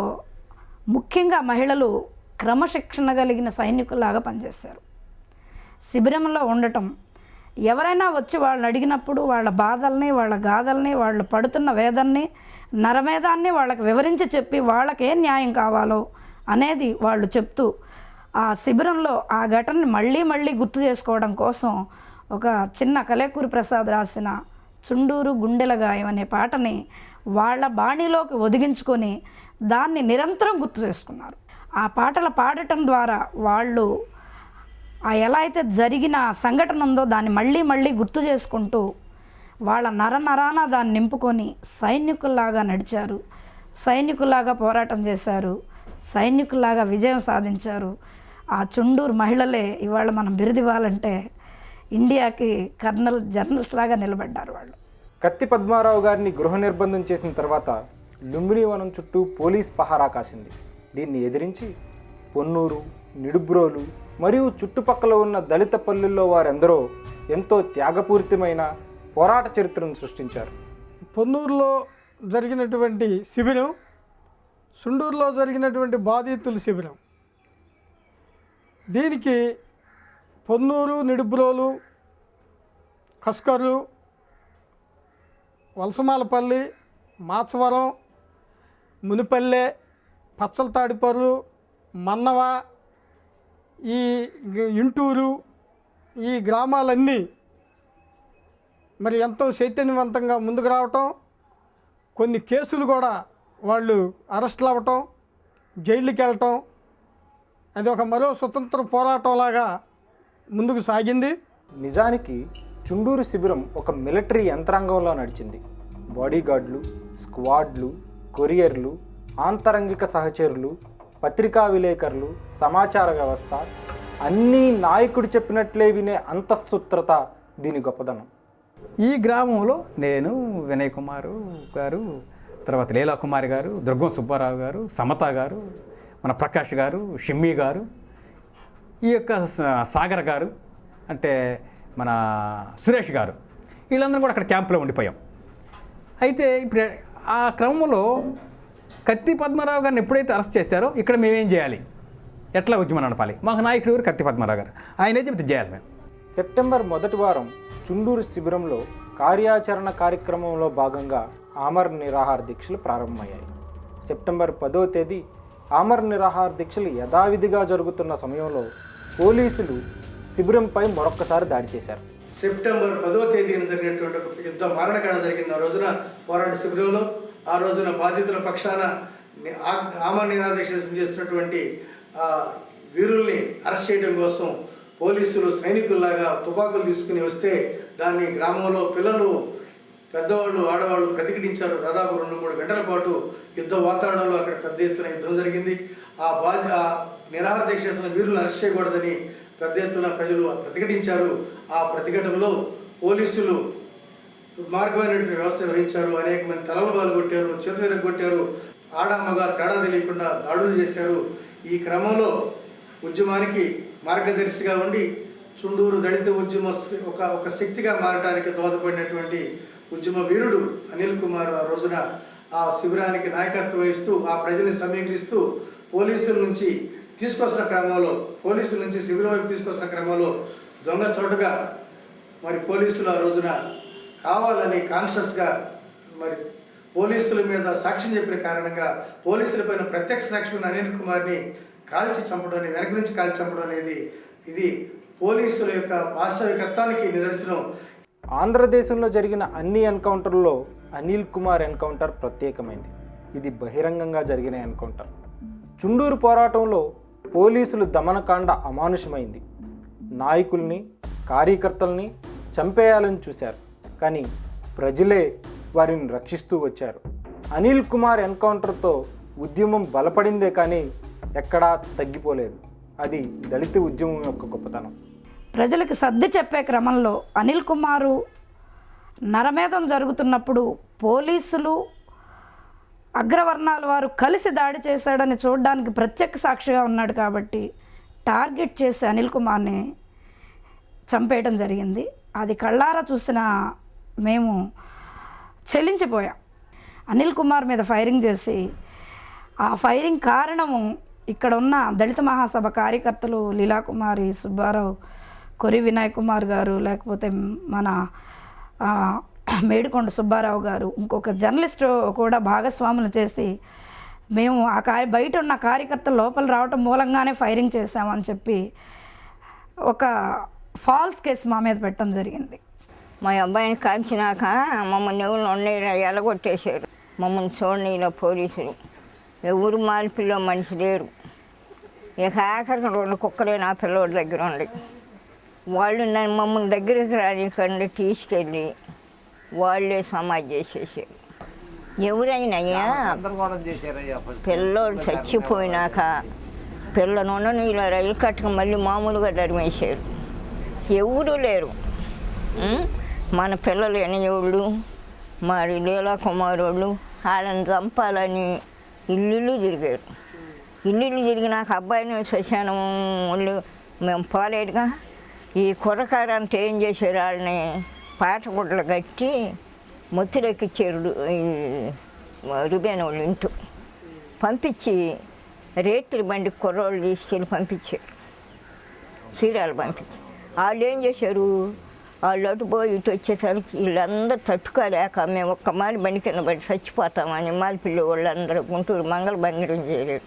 ముఖ్యంగా మహిళలు క్రమశిక్షణ కలిగిన సైనికుల్లాగా పనిచేశారు. శిబిరంలో ఉండటం, ఎవరైనా వచ్చి వాళ్ళని అడిగినప్పుడు వాళ్ళ బాధల్ని, వాళ్ళ గాథల్ని, వాళ్ళు పడుతున్న వేదన్ని, నరమేదాన్ని వాళ్ళకి వివరించి చెప్పి వాళ్ళకి ఏం న్యాయం కావాలో అనేది వాళ్ళు చెప్తూ ఆ శిబిరంలో ఆ ఘటనని మళ్ళీ మళ్ళీ గుర్తు చేసుకోవడం కోసం ఒక చిన్న కలేకూరి ప్రసాద్ రాసిన చుండూరు గుండెల గాయం అనే పాటని వాళ్ళ బాణీలోకి ఒదిగించుకొని దాన్ని నిరంతరం గుర్తు చేసుకున్నారు. ఆ పాటలు పాడటం ద్వారా వాళ్ళు ఎలా అయితే జరిగిన సంఘటన ఉందో దాన్ని మళ్ళీ మళ్ళీ గుర్తు చేసుకుంటూ వాళ్ళ నరాన దాన్ని నింపుకొని సైనికుల్లాగా నడిచారు, సైనికుల్లాగా పోరాటం చేశారు, సైనికుల్లాగా విజయం సాధించారు. ఆ చుండూరు మహిళలే ఇవాళ మనం బిరుదివ్వాలంటే ఇండియాకి కర్నల్ జనరల్స్ లాగా నిలబడ్డారు వాళ్ళు. కత్తి పద్మారావు గారిని గృహ నిర్బంధం చేసిన తర్వాత లుంబిని వనం చుట్టూ పోలీస్ పహారా కాసింది. దీన్ని ఎదిరించి పొన్నూరు, నిడుబ్రోలు మరియు చుట్టుపక్కల ఉన్న దళిత పల్లెల్లో వారెందరో ఎంతో త్యాగపూరితమైన పోరాట చరిత్రను సృష్టించారు. పొన్నూరులో జరిగినటువంటి శిబిరం, చుండూరులో జరిగినటువంటి బాధితుల శిబిరం, దీనికి పొన్నూరు, నిడుబ్రోలు, కస్కర్లు, వలసమాలపల్లి, మాచవరం, మునిపల్లె, పచ్చల తాడిపర్రు, మన్నవ, ఈ ఇంటూరు, ఈ గ్రామాలన్నీ మరి ఎంతో చైతన్యవంతంగా ముందుకు రావటం, కొన్ని కేసులు కూడా వాళ్ళు అరెస్టులు అవ్వటం, జైళ్ళకి వెళ్ళటం, అది ఒక మరో స్వతంత్ర పోరాటంలాగా ముందుకు సాగింది. నిజానికి చుండూరు శిబిరం ఒక మిలిటరీ యంత్రాంగంలో నడిచింది. బాడీగార్డులు, స్క్వాడ్లు, కొరియర్లు, ఆంతరంగిక సహచరులు, పత్రికా విలేకరులు, సమాచార వ్యవస్థ అన్నీ నాయకుడు చెప్పినట్లే వినే అంతఃసూత్రత దీని గొప్పదనం. ఈ గ్రామంలో నేను, వినయ్ కుమారు గారు, తర్వాత లీలా కుమారి గారు, దుర్గం సుబ్బారావు గారు, సమత గారు, మన ప్రకాష్ గారు, షిమ్మీ గారు, ఈ యొక్క సాగర్ గారు, అంటే మన సురేష్ గారు, వీళ్ళందరూ కూడా అక్కడ క్యాంపులో ఉండిపోయాం. అయితే ఇప్పుడు ఆ క్రమంలో కత్తి పద్మరావు గారిని ఎప్పుడైతే అరెస్ట్ చేశారో ఇక్కడ మేమేం చేయాలి, ఎట్లా ఉద్యమం నడపాలి? మాకు నాయకుడు ఎవరు? కత్తి పద్మరావు గారు. ఆయనే చెప్తే చేయాలి మేము. సెప్టెంబర్ మొదటి వారం చుండూరు శిబిరంలో కార్యాచరణ కార్యక్రమంలో భాగంగా ఆమర నిరాహార దీక్షలు ప్రారంభమయ్యాయి. సెప్టెంబర్ 10వ తేదీ ఆమర నిరాహార దీక్షలు యథావిధిగా జరుగుతున్న సమయంలో పోలీసులు శిబిరంపై మరొక్కసారి దాడి చేశారు. సెప్టెంబర్ 10వ తేదీన జరిగినటువంటి ఒక యుద్ధ మారణకాండ జరిగింది. ఆ రోజున పోరాట శిబిరంలో ఆ రోజున బాధితుల పక్షాన ఆమర నిరాహార దీక్ష చేస్తున్నటువంటి వీరుల్ని అరెస్ట్ చేయడం కోసం పోలీసులు సైనికుల్లాగా తుపాకులు తీసుకుని వస్తే దాన్ని గ్రామంలో పిల్లలు, పెద్దవాళ్ళు, ఆడవాళ్ళు ప్రతిఘటించారు. దాదాపు 2-3 గంటల పాటు యుద్ధ వాతావరణంలో అక్కడ పెద్ద ఎత్తున యుద్ధం జరిగింది. ఆ నిరాహార దీక్ష చేస్తున్న వీరులను అరెస్ట్ చేయకూడదని పెద్ద ఎత్తున ప్రజలు ప్రతిఘటించారు. ఆ ప్రతిఘటనలో పోలీసులు మార్గమైనటువంటి వ్యవస్థ వహించారు. అనేక మంది తలలు పాల్గొట్టారు, చేతులు విరగొట్టారు, ఆడ మగ తేడా తెలియకుండా దాడులు చేశారు. ఈ క్రమంలో ఉద్యమానికి మార్గదర్శిగా ఉండి చుండూరు దళిత ఉద్యమ ఒక శక్తిగా మారడానికి దోహదపడినటువంటి ఉద్యమ వీరుడు అనిల్ కుమార్ ఆ రోజున ఆ శిబిరానికి నాయకత్వం వహిస్తూ ఆ ప్రజల్ని సమీకరిస్తూ పోలీసుల నుంచి శిబిరం వైపు తీసుకొస్తున్న క్రమంలో దొంగ చోటుగా మరి పోలీసులు ఆ రోజున కావాలని కాన్షియస్గా మరి పోలీసుల మీద సాక్ష్యం చెప్పిన కారణంగా పోలీసులపైన ప్రత్యక్ష సాక్షి అనిల్ కుమార్ని కాల్చి చంపడం అనేది, వెనక నుంచి కాల్చి చంపడం అనేది ఇది పోలీసుల యొక్క వాస్తవికత్వానికి నిదర్శనం. ఆంధ్రదేశంలో జరిగిన అన్ని ఎన్కౌంటర్లలో అనిల్ కుమార్ ఎన్కౌంటర్ ప్రత్యేకమైంది. ఇది బహిరంగంగా జరిగిన ఎన్కౌంటర్. చుండూరు పోరాటంలో పోలీసులు దమనకాండ అమానుషమైంది. నాయకుల్ని, కార్యకర్తల్ని చంపేయాలని చూశారు, కానీ ప్రజలే వారిని రక్షిస్తూ వచ్చారు. అనిల్ కుమార్ ఎన్కౌంటర్తో ఉద్యమం బలపడిందే కానీ ఎక్కడా తగ్గిపోలేదు. అది దళిత ఉద్యమం యొక్క గొప్పతనం. ప్రజలకు సర్ది చెప్పే క్రమంలో అనిల్ కుమారు నరమేధం జరుగుతున్నప్పుడు పోలీసులు, అగ్రవర్ణాల వారు కలిసి దాడి చేశాడని చూడడానికి ప్రత్యక్ష సాక్షిగా ఉన్నాడు కాబట్టి టార్గెట్ చేసి అనిల్ కుమార్ని చంపేయడం జరిగింది. అది కళ్ళారా చూసిన మేము చెల్లించిపోయాం. అనిల్ కుమార్ మీద ఫైరింగ్ చేసి ఆ ఫైరింగ్ కారణము ఇక్కడ ఉన్న దళిత మహాసభ కార్యకర్తలు లీలాకుమారి, సుబ్బారావు, కొరి వినయ్ కుమార్ గారు, లేకపోతే మన మేడికొండ సుబ్బారావు గారు, ఇంకొక జర్నలిస్టు కూడా భాగస్వాములు చేసి మేము బయట ఉన్న కార్యకర్తలు లోపల రావటం మూలంగానే ఫైరింగ్ చేశామని చెప్పి ఒక ఫాల్స్ కేసు మా మీద పెట్టడం జరిగింది. మా అబ్బాయిని కాల్చినాక మమ్మల్ని ఎవరు ఎలగొట్టేశారు. మమ్మల్ని చూడనీలో పోలీసులు ఎవరు మార్పిల్లో మనిషి లేరు. ఇక ఆఖరికి 2 కుక్కలే నా పిల్లోడి దగ్గర ఉండి వాళ్ళు మమ్మల్ని దగ్గరికి రానికండి తీసుకెళ్ళి వాళ్ళే సమాధి చేసేసారు. ఎవరైనా పిల్లోడు చచ్చిపోయినాక పిల్లనున్న నీళ్ళ రైలు కట్టుకు మళ్ళీ మామూలుగా ధర్మేశారు. ఎవరు లేరు. మన పిల్లలు ఎనయోళ్ళు, మరి లీలా కుమారోళ్ళు వాళ్ళని చంపాలని ఇల్లు తిరిగారు. ఇల్లు తిరిగినాక అబ్బాయిని శ్మశానం వాళ్ళు మేము పోలేదుగా. ఈ కుర్రకారంతా ఏం చేశారు, వాళ్ళని పాటగుడ్డలు కట్టి మొత్తులెక్కిచ్చారు. ఈ రుబేన్ వాళ్ళు ఇంటూ పంపించి రేట్లు బండి కుర్రోళ్ళు తీసుకెళ్ళి పంపించారు. చీరాలు పంపించి వాళ్ళు ఏం చేశారు, వాళ్ళు అటు పోయి ఇటు వచ్చేసరికి వీళ్ళందరూ తట్టుకోలేక మేము ఒక్క మాలి బండి కింద పడి చచ్చిపోతామని మాలిపిల్లి వాళ్ళందరూ గుంటూరు మంగళబంధనం చేయలేరు.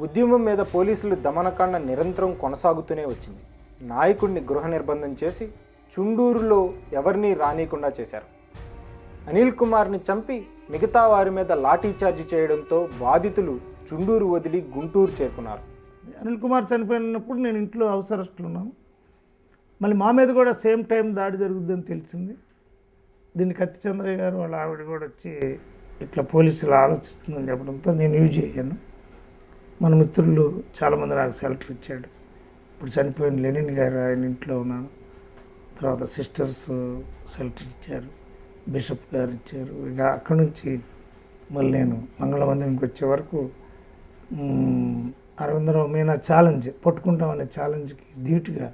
ఉద్యమం మీద పోలీసులు దమనకాండ నిరంతరం కొనసాగుతూనే వచ్చింది. నాయకుడిని గృహ నిర్బంధం చేసి చుండూరులో ఎవరినీ రానీయకుండా చేశారు. అనిల్ కుమార్ని చంపి మిగతా వారి మీద లాఠీచార్జి చేయడంతో బాధితులు చుండూరు వదిలి గుంటూరు చేరుకున్నారు. అనిల్ కుమార్ చనిపోయినప్పుడు నేను ఇంట్లో హౌస్ అరెస్ట్లో ఉన్నాను. మళ్ళీ మా మీద కూడా సేమ్ టైం దాడి జరుగుద్దని తెలిసింది. దీన్ని కత్తి చంద్రయ్య గారు వాళ్ళ ఆవిడ కూడా వచ్చి ఇట్లా పోలీసులు ఆలోచిస్తుందని చెప్పడంతో నేను యూజ్ అయ్యాను. మన మిత్రులు చాలామంది నాకు షెల్టర్ ఇచ్చాడు. ఇప్పుడు చనిపోయిన లెనిన్ గారు ఆయన ఇంట్లో ఉన్నాను. తర్వాత సిస్టర్స్ షెల్టర్ ఇచ్చారు, బిషప్ గారు ఇచ్చారు. ఇక అక్కడి నుంచి మళ్ళీ నేను మంగళ మందిరానికి వచ్చే వరకు అరవిందరావు మీనా ఛాలెంజ్ పట్టుకుంటామనే ఛాలెంజ్కి ధీటుగా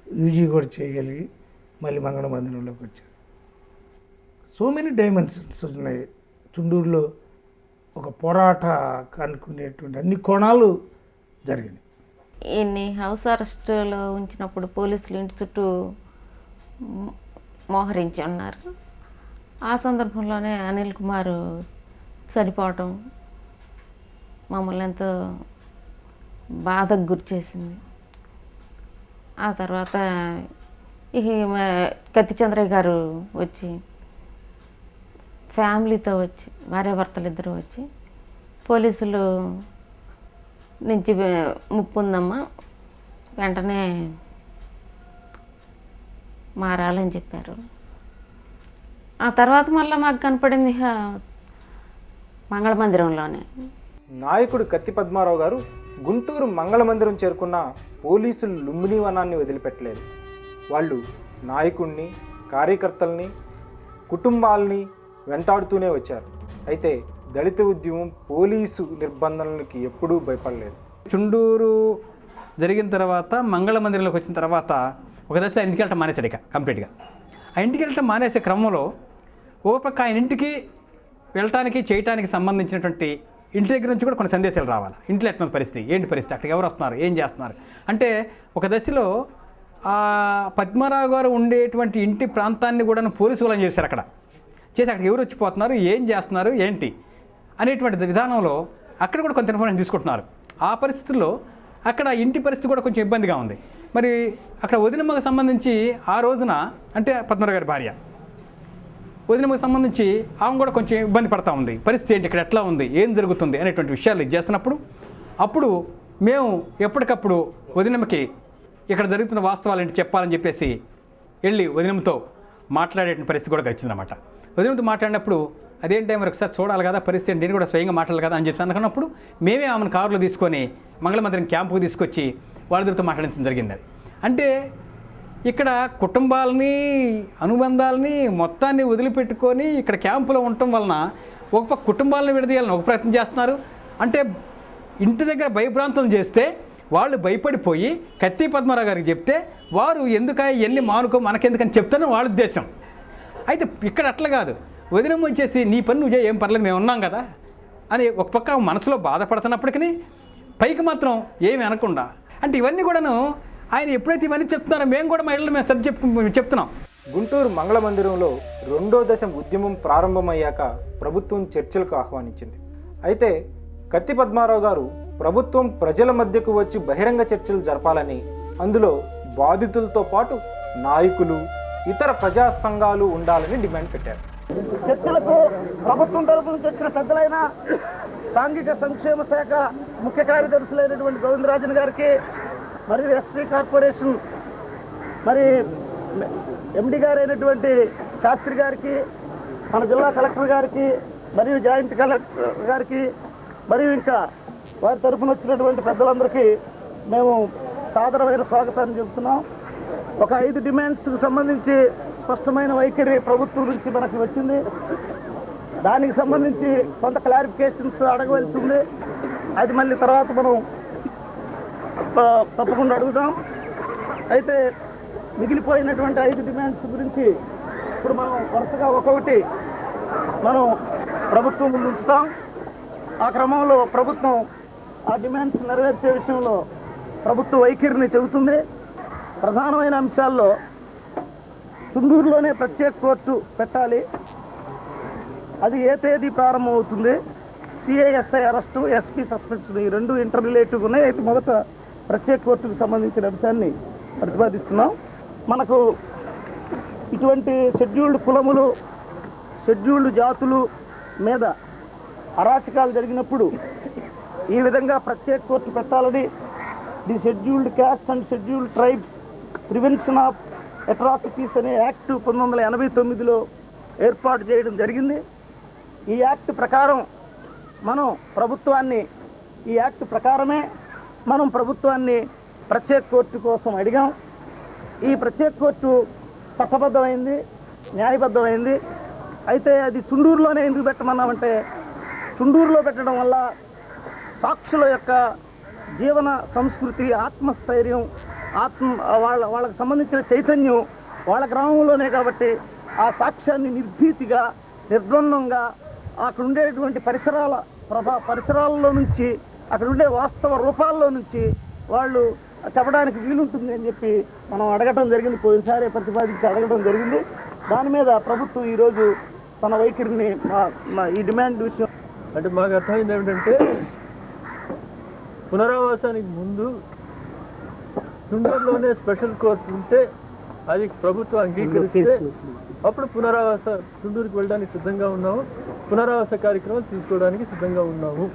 యూజీ కూడా చేయగలిగి మళ్ళీ మంగళ మందిరంలోకి వచ్చాను. సో మెనీ డైమెన్షన్స్ ఉన్నాయి. చుండూరులో ఒక పోరాట కనుక్కునేటువంటి అన్ని కోణాలు జరిగినాయి. ఈయన్ని హౌస్ అరెస్టులో ఉంచినప్పుడు పోలీసులు ఇంటి చుట్టూ మోహరించి ఉన్నారు. ఆ సందర్భంలోనే అనిల్ కుమార్ చనిపోవటం మమ్మల్ని ఎంతో బాధకు గురి చేసింది. ఆ తర్వాత ఇక కత్తి చంద్రయ్య గారు వచ్చి ఫ్యామిలీతో వచ్చి భార్యాభర్తలు ఇద్దరు వచ్చి పోలీసులు నుంచి ముప్పు ఉందమ్మా, వెంటనే మారాలని చెప్పారు. ఆ తర్వాత మళ్ళీ మాకు కనపడింది మంగళ మందిరంలోనే. నాయకుడు కత్తి పద్మారావు గారు గుంటూరు మంగళ మందిరం చేరుకున్న పోలీసులు లుంబిని వనాన్ని వదిలిపెట్టలేదు. వాళ్ళు నాయకుడిని, కార్యకర్తల్ని, కుటుంబాలని వెంటాడుతూనే వచ్చారు. అయితే దళిత ఉద్యమం పోలీసు నిర్బంధనలకి ఎప్పుడూ భయపడలేదు. చుండూరు జరిగిన తర్వాత మంగళ మందిరంలోకి వచ్చిన తర్వాత ఒక దశ ఇంటికి వెళ్ళటం మానేశాడు ఇక కంప్లీట్గా. ఆ ఇంటికి వెళ్ళటం మానేసే క్రమంలో ఒక పక్క ఆయన ఇంటికి వెళ్ళటానికి చేయటానికి సంబంధించినటువంటి ఇంటి దగ్గర నుంచి కూడా కొన్ని సందేశాలు రావాలి. ఇంట్లో ఎట్లున్న పరిస్థితి, ఏంటి పరిస్థితి, అక్కడికి ఎవరు వస్తున్నారు, ఏం చేస్తున్నారు అంటే ఒక దశలో ఆ పద్మారావు గారు ఉండేటువంటి ఇంటి ప్రాంతాన్ని కూడా పోలీసు వాళ్ళని చేశారు. అక్కడ చేసి అక్కడికి ఎవరు వచ్చిపోతున్నారు, ఏం చేస్తున్నారు, ఏంటి అనేటువంటి విధానంలో అక్కడ కూడా కొంత ఇన్ఫర్మేషన్ తీసుకుంటున్నారు. ఆ పరిస్థితుల్లో అక్కడ ఇంటి పరిస్థితి కూడా కొంచెం ఇబ్బందిగా ఉంది. మరి అక్కడ వదినమ్మకు సంబంధించి ఆ రోజున అంటే పద్మారావు గారి భార్య వదినమ్మకు సంబంధించి ఆమె కూడా కొంచెం ఇబ్బంది పడతా ఉంది. పరిస్థితి ఏంటి, ఇక్కడ ఎట్లా ఉంది, ఏం జరుగుతుంది అనేటువంటి విషయాలు చేస్తున్నప్పుడు అప్పుడు మేము ఎప్పటికప్పుడు వదినమ్మకి ఇక్కడ జరుగుతున్న వాస్తవాలు ఏంటి చెప్పాలని చెప్పేసి వెళ్ళి వదినమ్మతో మాట్లాడేటువంటి పరిస్థితి కూడా వచ్చిందన్నమాట. వదినమ్మతో మాట్లాడినప్పుడు అదేంటి మరి ఒకసారి చూడాలి కదా పరిస్థితి, నేను కూడా స్వయంగా మాట్లాడాలి కదా అని చెప్పి అనుకున్నప్పుడు మేమే ఆమెను కారులో తీసుకొని మంగళమందిరం క్యాంపుకు తీసుకొచ్చి వాళ్ళతో మాట్లాడించడం జరిగింది. అంటే ఇక్కడ కుటుంబాలని, అనుబంధాలని మొత్తాన్ని వదిలిపెట్టుకొని ఇక్కడ క్యాంపులో ఉండటం వలన ఒక పక్క కుటుంబాలను విడదీయాలని ఒక ప్రయత్నం చేస్తున్నారు. అంటే ఇంటి దగ్గర భయభ్రాంతం చేస్తే వాళ్ళు భయపడిపోయి కత్తి పద్మారావు గారికి చెప్తే వారు ఎందుకని ఎన్ని మానుకో మనకెందుకని చెప్తారని వాళ్ళ ఉద్దేశం. అయితే ఇక్కడ అట్లా కాదు, వదినం వచ్చేసి నీ పని నువ్వు ఏం పర్లేదు మేము ఉన్నాం కదా అని ఒక పక్క మనసులో బాధపడుతున్నప్పటికీ పైకి మాత్రం ఏమి అనకుండా అంటే ఇవన్నీ కూడాను ఆయన ఎప్పుడైతే ఇవన్నీ చెప్తున్నారో మేము కూడా మా ఇళ్ళలో మేము సరి చెప్తున్నాం. గుంటూరు మంగళ మందిరంలో రెండో దశ ఉద్యమం ప్రారంభమయ్యాక ప్రభుత్వం చర్చలకు ఆహ్వానించింది. అయితే కత్తి పద్మారావు గారు ప్రభుత్వం ప్రజల మధ్యకు వచ్చి బహిరంగ చర్చలు జరపాలని, అందులో బాధితులతో పాటు నాయకులు, ఇతర ప్రజా సంఘాలు ఉండాలని డిమాండ్ పెట్టారు. చర్చలకు ప్రభుత్వం తరపు నుంచి వచ్చిన పెద్దలైన సాంఘిక సంక్షేమ శాఖ ముఖ్య కార్యదర్శులైనటువంటి గోవిందరాజన్ గారికి, మరియు ఎస్టీ కార్పొరేషన్ మరి ఎండి గారైనటువంటి శాస్త్రి గారికి, మన జిల్లా కలెక్టర్ గారికి, మరియు జాయింట్ కలెక్టర్ గారికి, మరియు ఇంకా వారి తరఫున వచ్చినటువంటి పెద్దలందరికీ మేము సాదరమైన స్వాగతాన్ని చెబుతున్నాం. ఒక 5 డిమాండ్స్కి సంబంధించి స్పష్టమైన వైఖరి ప్రభుత్వం నుంచి మనకి వచ్చింది. దానికి సంబంధించి కొంత క్లారిఫికేషన్స్ అడగవలసి ఉంది. అది మళ్ళీ తర్వాత మనం తప్పకుండా అడుగుదాం. అయితే మిగిలిపోయినటువంటి 5 డిమాండ్స్ గురించి ఇప్పుడు మనం వరుసగా ఒక్కొక్కటి మనం ప్రభుత్వం ముందు ఉంచుతాం. ఆ క్రమంలో ప్రభుత్వం ఆ డిమాండ్స్ నెరవేర్చే విషయంలో ప్రభుత్వ వైఖరిని చెబుతుంది. ప్రధానమైన అంశాల్లో చుండూరులోనే ప్రత్యేక కోర్టు పెట్టాలి. అది ఏ తేదీ ప్రారంభమవుతుంది, సిఐఎస్ఐ అరెస్టు, ఎస్పీ సస్పెన్షన్, ఈ 2 ఇంటర్ రిలేటివ్ ఉన్నాయి. అయితే మొదట ప్రత్యేక కోర్టుకు సంబంధించిన అంశాన్ని ప్రతిపాదిస్తున్నాం. మనకు ఇటువంటి షెడ్యూల్డ్ కులములు, షెడ్యూల్డ్ జాతులు మీద అరాచకాలు జరిగినప్పుడు ఈ విధంగా ప్రత్యేక కోర్టు పెట్టాలని the scheduled caste and scheduled tribes prevention of atrocities అనే యాక్ట్ 1989లో ఏర్పాటు చేయడం జరిగింది. ఈ యాక్ట్ ప్రకారం మనం ప్రభుత్వాన్ని ఈ యాక్ట్ ప్రకారమే మనం ప్రభుత్వాన్ని ప్రత్యేక కోర్టు కోసం అడిగాం. ఈ ప్రత్యేక కోర్టు చట్టబద్ధమైంది, న్యాయబద్ధమైంది. అయితే అది చుండూరులోనే ఎందుకు పెట్టమన్నామంటే, చుండూరులో పెట్టడం వల్ల సాక్షుల యొక్క జీవన సంస్కృతి, ఆత్మస్థైర్యం, వాళ్ళకి సంబంధించిన చైతన్యం వాళ్ళ గ్రామంలోనే కాబట్టి ఆ సాక్ష్యాన్ని నిర్భీతిగా, నిర్ద్వందంగా అక్కడ ఉండేటువంటి పరిసరాల్లో నుంచి, అక్కడ ఉండే వాస్తవ రూపాల్లో నుంచి వాళ్ళు చెప్పడానికి వీలుంటుంది అని చెప్పి మనం అడగటం జరిగింది. పోయినసారి ప్రతిపాదించి అడగడం జరిగింది. దాని మీద ప్రభుత్వం ఈరోజు తన వైఖరిని ఈ డిమాండ్ విషయం అంటే మాకు అర్థమైంది ఏమిటంటే, పునరావాసానికి ముందు చుండూరులోనే స్పెషల్ కోర్టు ఉంటే అది ప్రభుత్వం అంగీకరిస్తే అప్పుడు చుండూరుకి వెళ్ళడానికి సిద్ధంగా ఉన్నాము, పునరావాస కార్యక్రమం తీసుకోవడానికి సిద్ధంగా ఉన్నాము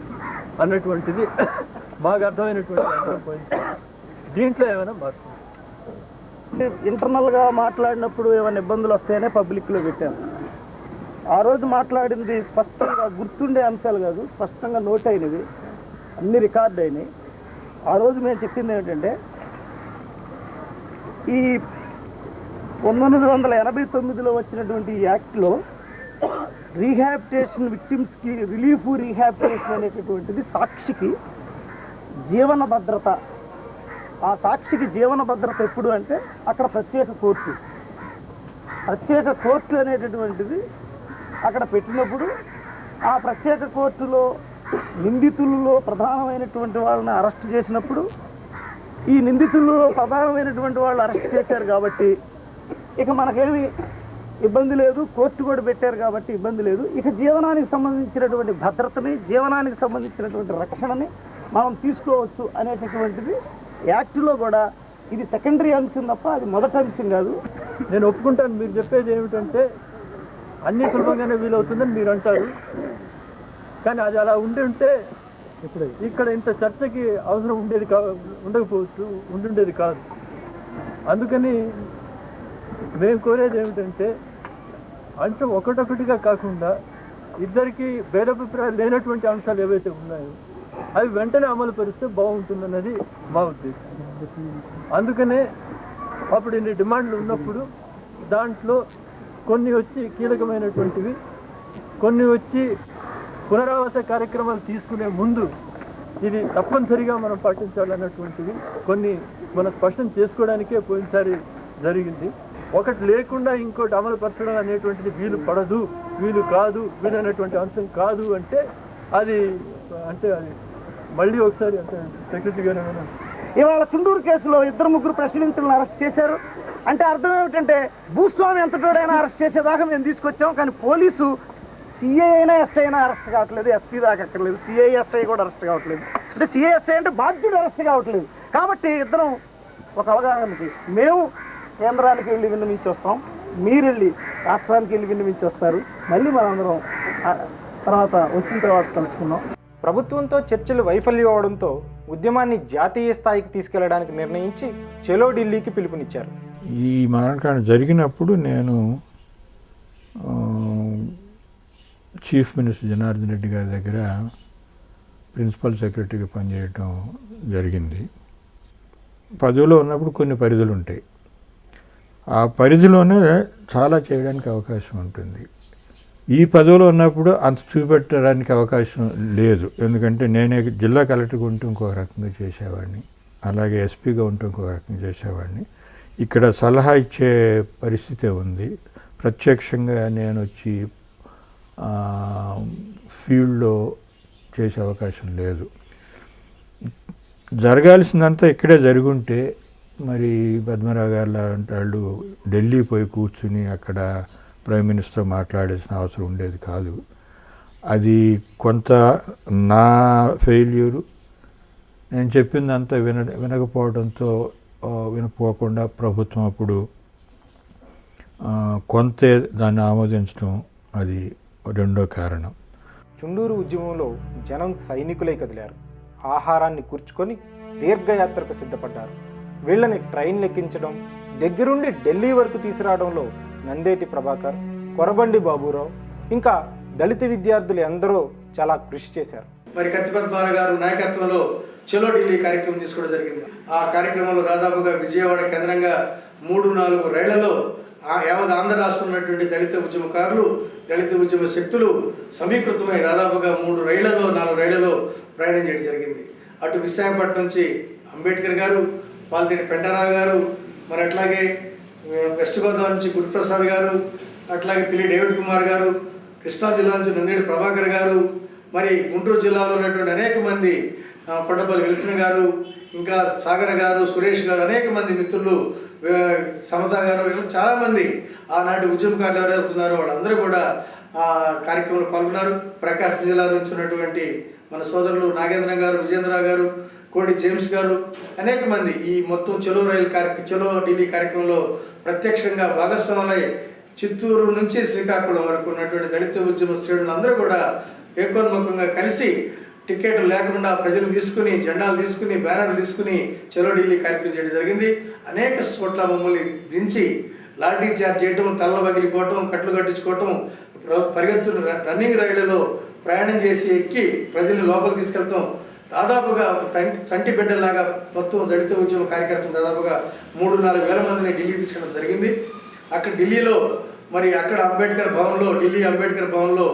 అన్నటువంటిది మాకు అర్థమైనటువంటి పాయింట్. దీంట్లో ఏమైనా మార్పు ఇంటర్నల్గా మాట్లాడినప్పుడు ఏమైనా ఇబ్బందులు వస్తాయనే పబ్లిక్లో పెట్టాను. ఆ రోజు మాట్లాడింది స్పష్టంగా గుర్తుండే అంశాలు కాదు, స్పష్టంగా నోట్ అయినవి, అన్ని రికార్డ్ అయినాయి. ఆ రోజు మేము చెప్పింది ఏమిటంటే, ఈ 1989లో వచ్చినటువంటి ఈ యాక్ట్లో రీహాబిటేషన్ విక్టిమ్స్కి రిలీఫ్ రీహాబిటేషన్ అనేటటువంటిది సాక్షికి జీవన భద్రత. ఆ సాక్షికి జీవన భద్రత ఎప్పుడు అంటే అక్కడ ప్రత్యేక కోర్టు అనేటటువంటిది అక్కడ పెట్టినప్పుడు ఆ ప్రత్యేక కోర్టులో నిందితులలో ప్రధానమైనటువంటి వాళ్ళని అరెస్ట్ చేసినప్పుడు ఈ నిందితులలో ప్రధానమైనటువంటి వాళ్ళు అరెస్ట్ చేశారు కాబట్టి ఇక మనకేమి ఇబ్బంది లేదు, కోర్టు కూడా పెట్టారు కాబట్టి ఇబ్బంది లేదు. ఇక జీవనానికి సంబంధించినటువంటి భద్రతని, జీవనానికి సంబంధించినటువంటి రక్షణని మనం తీసుకోవచ్చు అనేటటువంటిది యాక్ట్లో కూడా ఇది సెకండరీ అంశం తప్ప అది మొదటి అంశం కాదు. నేను ఒప్పుకుంటాను. మీరు చెప్పేది ఏమిటంటే అన్ని సులభంగానే వీలవుతుందని మీరు అంటారు, కానీ అది అలా ఉంటే ఇక్కడ ఇంత చర్చకి అవసరం ఉండకపోవచ్చు, ఉండుండేది కాదు. అందుకని మేము కోరేది ఏమిటంటే, అంటే ఒకటొకటిగా కాకుండా ఇద్దరికి భేదాభిప్రాయాలు లేనటువంటి అంశాలు ఏవైతే ఉన్నాయో అవి వెంటనే అమలు పరిస్తే బాగుంటుందన్నది మా ఉద్దేశం. అందుకనే అప్పుడు ఇన్ని డిమాండ్లు ఉన్నప్పుడు దాంట్లో కొన్ని వచ్చి కీలకమైనటువంటివి, కొన్ని వచ్చి పునరావాస కార్యక్రమాలు తీసుకునే ముందు ఇది తప్పనిసరిగా మనం పాటించాలన్నటువంటివి కొన్ని మనం స్పష్టం చేసుకోవడానికే పోయినసారి జరిగింది. ఒకటి లేకుండా ఇంకోటి అమలు పరచడం అనేటువంటిది వీలు పడదు, వీలు కాదు, వీలు అనేటువంటి అంశం కాదు అంటే అది మళ్ళీ ఒకసారి అంటే సెక్రటరీ గారు ఇవాళ చుండూరు కేసులో 2-3 ప్రెసిడెంట్లను అరెస్ట్ చేశారు. అంటే అర్థం ఏమిటంటే భూస్వామి ఎంతటోడైనా అరెస్ట్ చేసేదాకా మేము తీసుకొచ్చాం. కానీ పోలీసు సిఐ అయినా ఎస్ఐ అయినా అరెస్ట్ కావట్లేదు, ఎస్పీ దాకా అక్కర్లేదు, సిఐ ఎస్ఐ కూడా అరెస్ట్ కావట్లేదు. అంటే సిఐ ఎస్ఐ అంటే బాధ్యుడు అరెస్ట్ కావట్లేదు. కాబట్టి ఇద్దరం ఒక అవగాహనకి మేము కేంద్రానికి వెళ్ళి విన్నవించి వస్తాం, మీరు వెళ్ళి రాష్ట్రానికి వెళ్ళి విన్నవించి వస్తారు. మళ్ళీ మనందరం వచ్చిన తర్వాత కలుసుకున్నాం. ప్రభుత్వంతో చర్చలు వైఫల్యం అవడంతో ఉద్యమాన్ని జాతీయ స్థాయికి తీసుకెళ్లడానికి నిర్ణయించి చలో ఢిల్లీకి పిలుపునిచ్చారు. ఈ మారణకాండ జరిగినప్పుడు నేను చీఫ్ మినిస్టర్ జనార్దన్ రెడ్డి గారి దగ్గర ప్రిన్సిపల్ సెక్రటరీగా పనిచేయటం జరిగింది. పదవిలో ఉన్నప్పుడు కొన్ని పరిధులు ఉంటాయి, ఆ పరిధిలోనే చాలా చేయడానికి అవకాశం ఉంటుంది. ఈ పదవిలో ఉన్నప్పుడు అంత చూపెట్టడానికి అవకాశం లేదు. ఎందుకంటే నేనే జిల్లా కలెక్టర్గా ఉంటూ ఇంకొక రకంగా చేసేవాడిని, అలాగే ఎస్పీగా ఉంటూ ఇంకొక రకంగా చేసేవాడిని. ఇక్కడ సలహా ఇచ్చే పరిస్థితే ఉంది. ప్రత్యక్షంగా నేను వచ్చి ఫీల్డ్లో చేసే అవకాశం లేదు. జరగాల్సిందంతా ఇక్కడే జరుగుంటే మరి పద్మరావు గారు లాంటి వాళ్ళు ఢిల్లీ పోయి కూర్చుని అక్కడ ప్రైమ్ మినిస్టర్ మాట్లాడాల్సిన అవసరం ఉండేది కాదు. అది కొంత నా ఫెయిల్యూరు. నేను చెప్పిందంతా వినకపోవడంతో వినకపోకుండా ప్రభుత్వం అప్పుడు కొంతే దాన్ని ఆమోదించడం అది రెండో కారణం. చుండూరు ఉద్యమంలో జనం సైనికులై కదిలారు. ఆహారాన్ని కూర్చుకొని దీర్ఘయాత్రకు సిద్ధపడ్డారు. వీళ్ళని ట్రైన్ లెక్కించడం, దగ్గరుండి ఢిల్లీ వరకు తీసుకురావడంలో నందేటి ప్రభాకర్, కొరబండి బాబురావు, ఇంకా దళిత విద్యార్థులు ఎందరో చాలా కృషి చేశారు. మరి కత్తి పద్మారావు గారు నాయకత్వంలో చలో ఢిల్లీ కార్యక్రమం తీసుకోవడం జరిగింది. ఆ కార్యక్రమంలో దాదాపుగా విజయవాడ కేంద్రంగా 3-4 రైళ్లలో యావత్ ఆంధ్ర రాష్ట్రంలో ఉన్నటువంటి దళిత ఉద్యమకారులు, దళిత ఉద్యమ శక్తులు సమీకృతమై దాదాపుగా 3 రైళ్లలో 4 రైళ్లలో ప్రయాణం చేయడం జరిగింది. అటు విశాఖపట్నం నుంచి అంబేద్కర్ గారు, పాల్తేటి పెంటారావు గారు, మరి అట్లాగే వెస్ట్ గోదావరి నుంచి గురుప్రసాద్ గారు, అట్లాగే పిల్లి డేవిడ్ కుమార్ గారు, కృష్ణా జిల్లా నుంచి నందేడి ప్రభాకర్ గారు, మరి గుంటూరు జిల్లాలో ఉన్నటువంటి అనేక మంది, కొండపల్లి విల్సన్ గారు, ఇంకా సాగర్ గారు, సురేష్ గారు, అనేక మంది మిత్రులు, సమత గారు, ఇలా చాలామంది ఆనాటి ఉద్యమకారులు ఎవరైతే ఉన్నారో వాళ్ళందరూ కూడా ఆ కార్యక్రమంలో పాల్గొన్నారు. ప్రకాశం జిల్లా నుంచి ఉన్నటువంటి మన సోదరులు నాగేంద్ర గారు, విజేంద్రరావు గారు, కోడి జేమ్స్ గారు, అనేక మంది ఈ మొత్తం చలో చలో ఢిల్లీ కార్యక్రమంలో ప్రత్యక్షంగా భాగస్వాములై చిత్తూరు నుంచి శ్రీకాకుళం వరకు ఉన్నటువంటి దళిత ఉద్యమ శ్రేణులందరూ కూడా ఏకోన్ముఖంగా కలిసి టికెట్లు లేకుండా ప్రజలు తీసుకుని, జెండాలు తీసుకుని, బ్యానర్లు తీసుకుని చలో ఢిల్లీ కార్యక్రమం చేయడం జరిగింది. అనేక చోట్ల మమ్మల్ని దించి లాఠీ చార్జ్ చేయటం, తల్ల పగిలిపోవటం, కట్లు కట్టించుకోవటం, పరిగెత్తున్న రన్నింగ్ రైళ్లలో ప్రయాణం చేసి ఎక్కి ప్రజల్ని లోపలికి తీసుకెళ్తాం. దాదాపుగా ఒక చంటి బిడ్డలాగా మొత్తం దళిత ఉద్యమ కార్యకర్తలు దాదాపుగా 3-4 వేల మందిని ఢిల్లీ తీసుకెళ్ళడం జరిగింది. అక్కడ ఢిల్లీలో మరి అక్కడ అంబేద్కర్ భవన్లో, ఢిల్లీ అంబేద్కర్ భవన్లో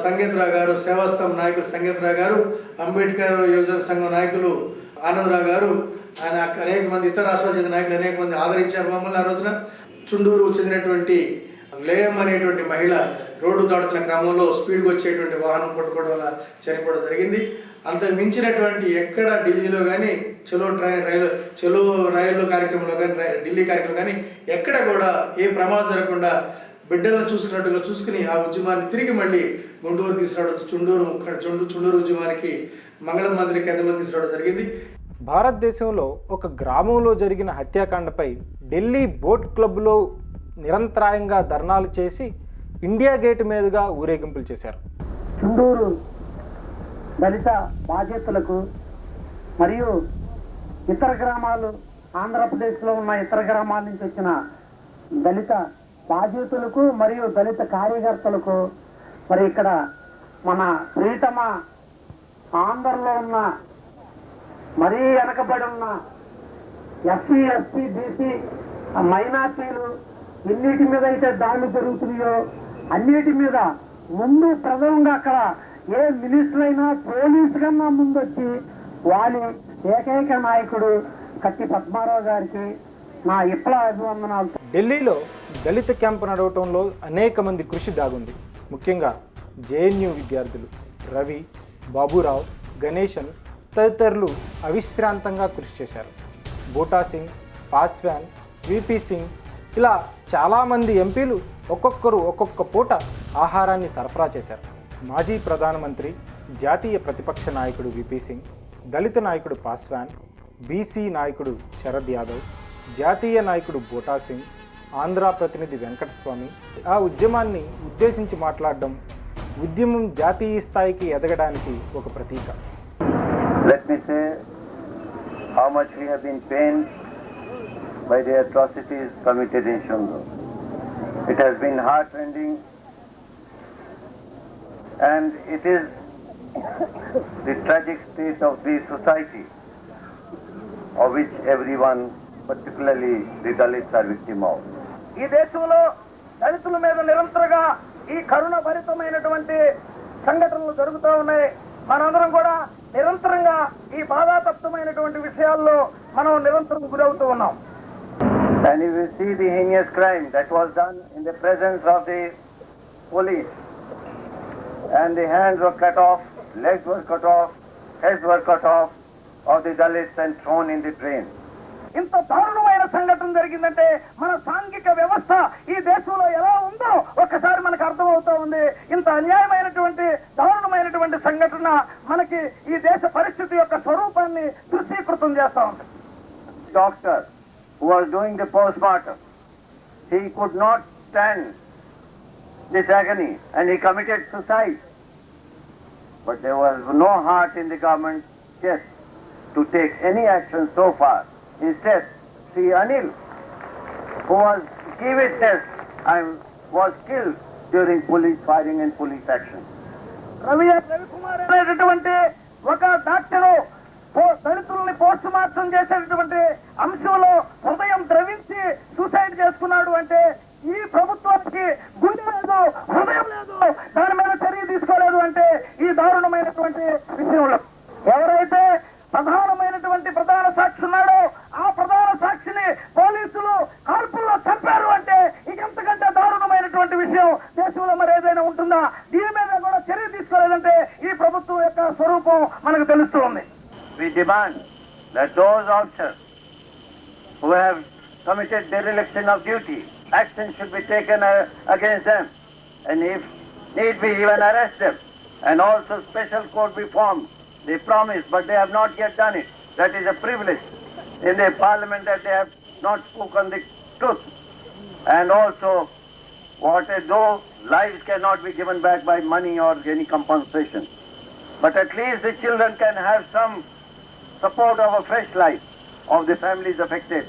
సంగీతరావు గారు, సేవాస్తం నాయకులు సంగీతరావు గారు, అంబేద్కర్ యువజన సంఘం నాయకులు ఆనందరావు గారు, ఆయన అనేక మంది ఇతర రాష్ట్రాల చెందిన నాయకులు అనేక మంది ఆదరించారు మమ్మల్ని. ఆ రోజున చుండూరు చెందినటువంటి లేయం అనేటువంటి మహిళ రోడ్డు దాటుతున్న క్రమంలో స్పీడ్గా వచ్చేటువంటి వాహనం కొట్టుకోవడం వల్ల చనిపోవడం జరిగింది. అంత మించినటువంటి ఎక్కడ ఢిల్లీలో కానీ చలో రైలు కార్యక్రమంలో కానీ ఢిల్లీ కార్యక్రమం కానీ ఎక్కడ కూడా ఏ ప్రమాదం జరగకుండా బిడ్డలను చూసుకున్నట్టుగా చూసుకుని ఆ ఉద్యమాన్ని తిరిగి మళ్ళీ గుంటూరు తీసుకురావడం, చుండూరు ఉద్యమానికి మంగళం మందిర కేంద్రంలో తీసుకురావడం జరిగింది. భారతదేశంలో ఒక గ్రామంలో జరిగిన హత్యాకాండపై ఢిల్లీ బోట్ క్లబ్లో నిరంతరాయంగా ధర్నాలు చేసి ఇండియా గేట్ మీదుగా ఊరేగింపులు చేశారు. చుండూరు దళిత బాధ్యతలకు మరియు ఇతర గ్రామాలు, ఆంధ్రప్రదేశ్లో ఉన్న ఇతర గ్రామాల నుంచి వచ్చిన దళిత బాధ్యతలకు మరియు దళిత కార్యకర్తలకు, మరి ఇక్కడ మన ప్రీతమ ఆంధ్రలో ఉన్న మరీ వెనకబడి ఉన్న ఎస్సీ, ఎస్టీ, బీసీ మైనార్టీలు ఎన్నిటి మీద అయితే దాడులు జరుగుతున్నాయో అన్నిటి మీద ముందు ప్రథమంగా అక్కడ ఏ మినిస్టర్ అయినా పోలీసు కన్నా ముందు వచ్చి వాళ్ళ ఏకైక నాయకుడు కత్తి పద్మారావు గారికి నా అభివందనాలు. ఢిల్లీలో దళిత క్యాంపు నడవటంలో అనేక మంది కృషి దాగుంది. ముఖ్యంగా జేఎన్యూ విద్యార్థులు రవి, బాబురావు, గణేశన్ తదితరులు అవిశ్రాంతంగా కృషి చేశారు. బూటా సింగ్, పాస్వాన్, విపి సింగ్ ఇలా చాలామంది ఎంపీలు ఒక్కొక్కరు ఒక్కొక్క పూట ఆహారాన్ని సరఫరా చేశారు. మాజీ ప్రధానమంత్రి, జాతీయ ప్రతిపక్ష నాయకుడు విపి సింగ్, దళిత నాయకుడు పాస్వాన్, బీసీ నాయకుడు శరద్ యాదవ్, జాతీయ నాయకుడు బూటా సింగ్, ఆంధ్ర ప్రతినిధి వెంకటస్వామి ఆ ఉద్యమాన్ని ఉద్దేశించి మాట్లాడడం ఉద్యమం జాతీయ స్థాయికి ఎదగడానికి ఒక ప్రతీక. Let me say how much we have been pained by the atrocities committed in Shundur. It has been heart-rending, and it is the tragic state of the society of which everyone, particularly the Dalits, are victim of. ఈ దేశంలో దళితుల మీద నిరంతరంగా ఈ కరుణ భరితమైనటువంటి సంఘటనలు జరుగుతూ ఉన్నాయి. మనందరం కూడా నిరంతరంగా ఈ బాధాతప్తమైనటువంటి విషయాల్లో మనం నిరంతరం గురవుతూ ఉన్నాం. And if you see the heinous crime that was done in the presence of the police, and the hands were cut off, legs were cut off, heads were cut off of the Dalits and thrown in the drain. ఇంత దారుణమైన సంఘటన జరిగిందంటే మన సాంఘిక వ్యవస్థ ఈ దేశంలో ఎలా ఉందో ఒక్కసారి మనకు అర్థమవుతా ఉంది. ఇంత అన్యాయమైనటువంటి దారుణమైనటువంటి సంఘటన మనకి ఈ దేశ పరిస్థితి యొక్క స్వరూపాన్ని దృశ్యీకృతం చేస్తా ఉంది. Doctor who was doing the postmortem, he could not stand this agony and he committed suicide. But there was no heart in the government chest to take any action so far. Instead, Sri Anil, who was key witness and was killed during police firing and police action. Ravikumar అనేటటువంటి ఒక డాక్టరు దళితుల్ని పోస్ట్ మార్టం చేసేటటువంటి అంశంలో హృదయం ద్రవించి సూసైడ్ చేసుకున్నాడు అంటే ఈ ప్రభుత్వానికి గుండె లేదు, హృదయం లేదు, దాని మీద చర్య తీసుకోలేదు అంటే ఈ దారుణమైనటువంటి విషయంలో ఎవరైతే ప్రధాన సాక్షి ఉన్నాడో ఆ ప్రధాన సాక్షిని పోలీసులు కాల్పుల్లో చంపారు అంటే ఇంకెంతకంటే దారుణమైనటువంటి విషయం దేశంలో మరి ఏదైనా ఉంటుందా? దీని మీద కూడా చర్య తీసుకోలేదంటే ఈ ప్రభుత్వం యొక్క స్వరూపం మనకు తెలుస్తూ ఉంది. We demand that those officers who have committed dereliction of duty, action should be taken against them, and if need be, even arrest them, and also special court be formed. They promised, but they have not yet done it. That is a privilege in the parliament that they have not spoken the truth. And also, though lives cannot be given back by money or any compensation, but at least the children can have some support of a fresh life of the families affected.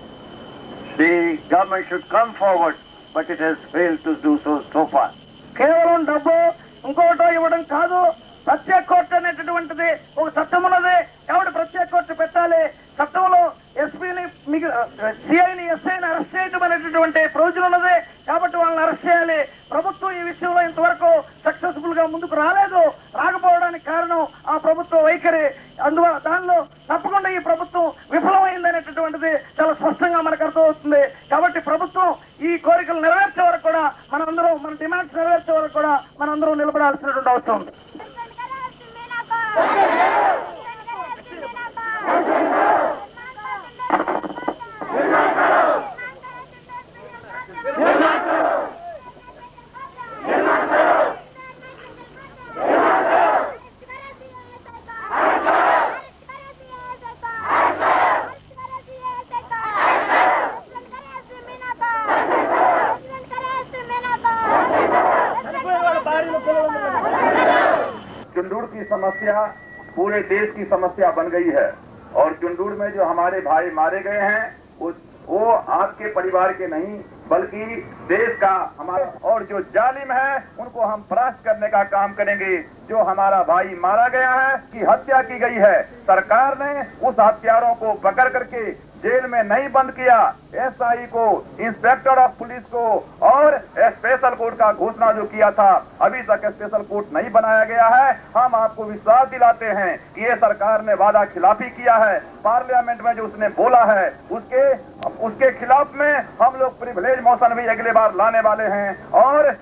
The government should come forward, but it has failed to do so far. కేవలం డబ్బు ఇంకోటో ఇవ్వడం కాదు. ప్రత్యేక కోర్టు అనేటటువంటిది ఒక చట్టం ఉన్నది. ఎవడు ప్రత్యేక కోర్టు పెట్టాలి? చట్టంలో ఎస్పీని సిఐని ఎస్ఐని అరెస్ట్ చేయడం అనేటటువంటి ప్రొవిజన్ ఉన్నది. కాబట్టి వాళ్ళని అరెస్ట్ చేయాలి. ప్రభుత్వం ఈ విషయంలో ఇంతవరకు సక్సెస్ఫుల్ గా ముందుకు రాకపోవడానికి కారణం ఆ ప్రభుత్వ వైఖరి. అందువల్ల దానిలో తప్పకుండా ఈ ప్రభుత్వం విఫలమైంది అనేటటువంటిది చాలా స్పష్టంగా మనకు అర్థమవుతుంది. కాబట్టి ప్రభుత్వం ఈ కోరికలు నెరవేర్చే వరకు కూడా మనందరం మన డిమాండ్స్ నెరవేర్చే వరకు కూడా మనందరం నిలబడాల్సినటువంటి అవసరం ఉంది. चुंडूर की समस्या पूरे देश की समस्या बन गई है और चुंडूर में जो हमारे भाई मारे गए हैं वो आपके परिवार के नहीं बल्कि देश का हमारा, और जो जालिम है उनको हम परास्त करने का काम करेंगे। जो हमारा भाई मारा गया है कि हत्या की गई है, सरकार ने उस हत्यारों को पकड़ करके जेल में नहीं बंद किया। एसआई को, इंस्पेक्टर ऑफ पुलिस को और स्पेशल कोर्ट का घोषणा जो किया था, अभी तक स्पेशल कोर्ट नहीं बनाया गया है। हम आपको विश्वास दिलाते हैं कि ये सरकार ने वादा खिलाफी किया है। पार्लियामेंट में जो उसने बोला है उसके खिलाफ में हम लोग प्रिविलेज मोशन भी अगले बार लाने वाले हैं। और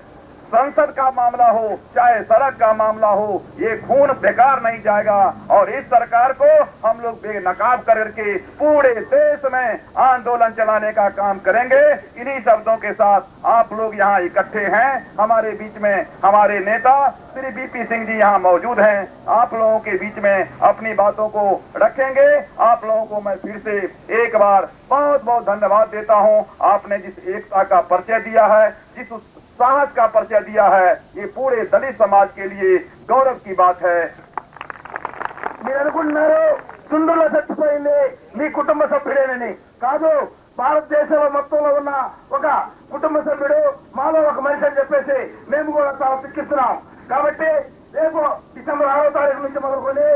संसद का मामला हो चाहे सड़क का मामला हो, ये खून बेकार नहीं जाएगा और इस सरकार को हम लोग बेनकाब करके पूरे देश में आंदोलन चलाने का काम करेंगे। इन्हीं शब्दों के साथ आप लोग यहाँ इकट्ठे हैं। हमारे बीच में हमारे नेता श्री बीपी सिंह जी यहाँ मौजूद हैं। आप लोगों के बीच में अपनी बातों को रखेंगे। आप लोगों को मैं फिर से एक बार बहुत बहुत धन्यवाद देता हूँ। आपने जिस एकता का परिचय दिया है, जिस साहस का परिचय दिया है, ये पूरे दलित समाज के लिए गौरव की बात है। మీరు అనుకుంటున్నారు చుండూరులో చచ్చిపోయింది మీ కుటుంబ సభ్యుడేనని. కాదు, భారతదేశంలో మొత్తంలో ఉన్న ఒక కుటుంబ సభ్యుడు, మాలో ఒక మనిషి అని చెప్పేసి మేము కూడా చాలా శిక్షిస్తున్నాం. కాబట్టి రేపు డిసెంబర్ 6వ తారీఖు నుంచి మొదలుకొని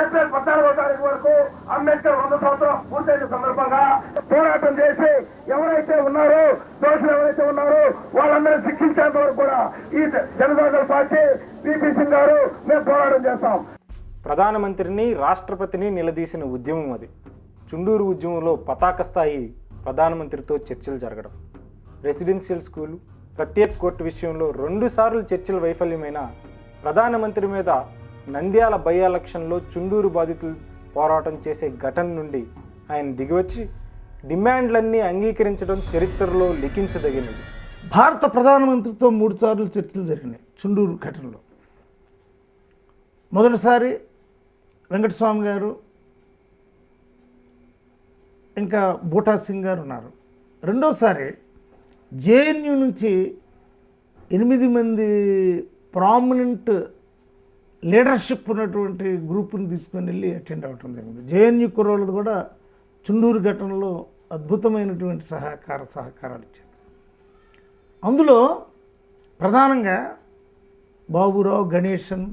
ఏప్రిల్ 14వ తారీఖు వరకు అంబేద్కర్ 100 సంవత్సరం పూర్తయిన సందర్భంగా పోరాటం చేసి ఎవరైతే ఉన్నారో, దోషులు ఎవరైతే ఉన్నారో వాళ్ళందరినీ శిక్షించేంత వరకు కూడా ఈ జనతాదళ పార్టీ పిపి సింగ్ గారు మేము పోరాటం చేస్తాం. ప్రధానమంత్రిని రాష్ట్రపతిని నిలదీసిన ఉద్యమం అది. చుండూరు ఉద్యమంలో పతాక స్థాయి ప్రధానమంత్రితో చర్చలు జరగడం, రెసిడెన్షియల్ స్కూలు, ప్రత్యేక కోర్టు విషయంలో 2 సార్లు చర్చలు వైఫల్యమైన ప్రధానమంత్రి మీద నంద్యాల బై ఎలక్షన్లో చుండూరు బాధితులు పోరాటం చేసే ఘటన నుండి ఆయన దిగివచ్చి డిమాండ్లన్నీ అంగీకరించడం చరిత్రలో లిఖించదగినది. భారత ప్రధానమంత్రితో 3 సార్లు చర్చలు జరిగినాయి చుండూరు ఘటనలో. మొదటిసారి వెంకటస్వామి గారు ఇంకా బూటా సింగ్ గారు ఉన్నారు. రెండోసారి జేఎన్యూ నుంచి 8 మంది ప్రామినెంట్ లీడర్షిప్ ఉన్నటువంటి గ్రూప్ని తీసుకొని వెళ్ళి అటెండ్ అవ్వటం జరిగింది. జేఎన్యూ కుర్రోళ్ళది కూడా చుండూరు ఘటనలో అద్భుతమైనటువంటి సహకారాలు ఇచ్చారు. అందులో ప్రధానంగా బాబురావు, గణేశన్,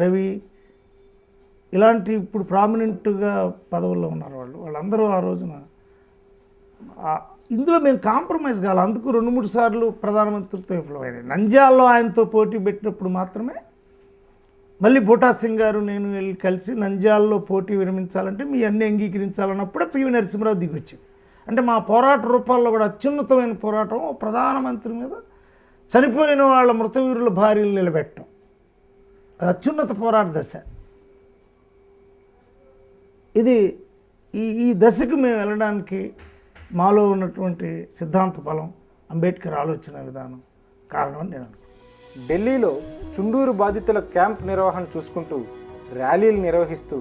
రవి ఇలాంటి ఇప్పుడు ప్రామినెంట్గా పదవుల్లో ఉన్నారు వాళ్ళందరూ ఆ రోజున ఇందులో మేము కాంప్రమైజ్ కావాలి. అందుకు 2-3 సార్లు ప్రధానమంత్రితో విఫలమైనాయి. నంద్యాలలో ఆయనతో పోటీ పెట్టినప్పుడు మాత్రమే మళ్ళీ బూటా సింగ్ గారు నేను వెళ్ళి కలిసి నంద్యాలలో పోటీ విరమించాలంటే మీ అన్నీ అంగీకరించాలన్నప్పుడే పివి నరసింహరావు దిగొచ్చింది. అంటే మా పోరాట రూపాల్లో కూడా అత్యున్నతమైన పోరాటం ప్రధానమంత్రి మీద చనిపోయిన వాళ్ళ మృతవీరుల భార్యలు నిలబెట్టడం, అది అత్యున్నత పోరాట దశ. ఇది ఈ దశకు మేము వెళ్ళడానికి మాలో ఉన్నటువంటి సిద్ధాంత బలం, అంబేద్కర్ ఆలోచన విధానం కారణం అని నేను అనుకుంటున్నాను. ఢిల్లీలో చుండూరు బాధితుల క్యాంప్ నిర్వహణ చూసుకుంటూ ర్యాలీలు నిర్వహిస్తూ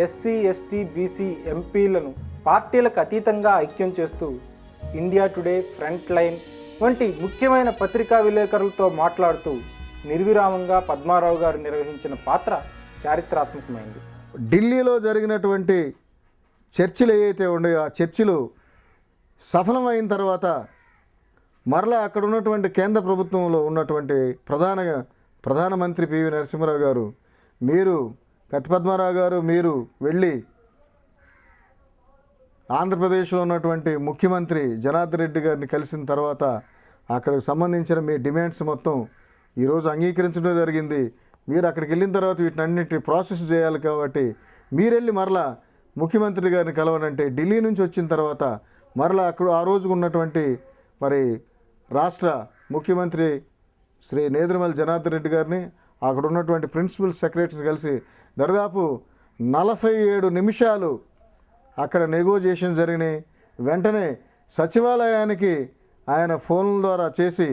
ఎస్సీ, ఎస్టీ, బీసీ ఎంపీలను పార్టీలకు అతీతంగా ఐక్యం చేస్తూ ఇండియా టుడే, ఫ్రంట్ లైన్ వంటి ముఖ్యమైన పత్రికా విలేకరులతో మాట్లాడుతూ నిర్విరామంగా పద్మారావు గారు నిర్వహించిన పాత్ర చారిత్రాత్మకమైంది. ఢిల్లీలో జరిగినటువంటి చర్చలు ఏవైతే ఉన్నాయో ఆ చర్చలు సఫలమైన తర్వాత మరలా అక్కడ ఉన్నటువంటి కేంద్ర ప్రభుత్వంలో ఉన్నటువంటి ప్రధానమంత్రి పివి నరసింహారావు గారు, మీరు కత్తి పద్మారావు గారు మీరు వెళ్ళి ఆంధ్రప్రదేశ్లో ఉన్నటువంటి ముఖ్యమంత్రి జనార్దన్ రెడ్డి గారిని కలిసిన తర్వాత అక్కడికి సంబంధించిన మీ డిమాండ్స్ మొత్తం ఈరోజు అంగీకరించడం జరిగింది. మీరు అక్కడికి వెళ్ళిన తర్వాత వీటినన్నింటినీ ప్రాసెస్ చేయాలి కాబట్టి మీరు వెళ్ళి మరలా ముఖ్యమంత్రి గారిని కలవనంటే ఢిల్లీ నుంచి వచ్చిన తర్వాత మరలా అక్కడ ఆ రోజుకు ఉన్నటువంటి మరి రాష్ట్ర ముఖ్యమంత్రి శ్రీ నేదురుమల్లి జనార్దన్ రెడ్డి గారిని అక్కడ ఉన్నటువంటి ప్రిన్సిపల్ సెక్రటరీస్ కలిసి దాదాపు 47 నిమిషాలు అక్కడ నెగోజియేషన్ జరిగినాయి. వెంటనే సచివాలయానికి ఆయన ఫోన్ ద్వారా చేసి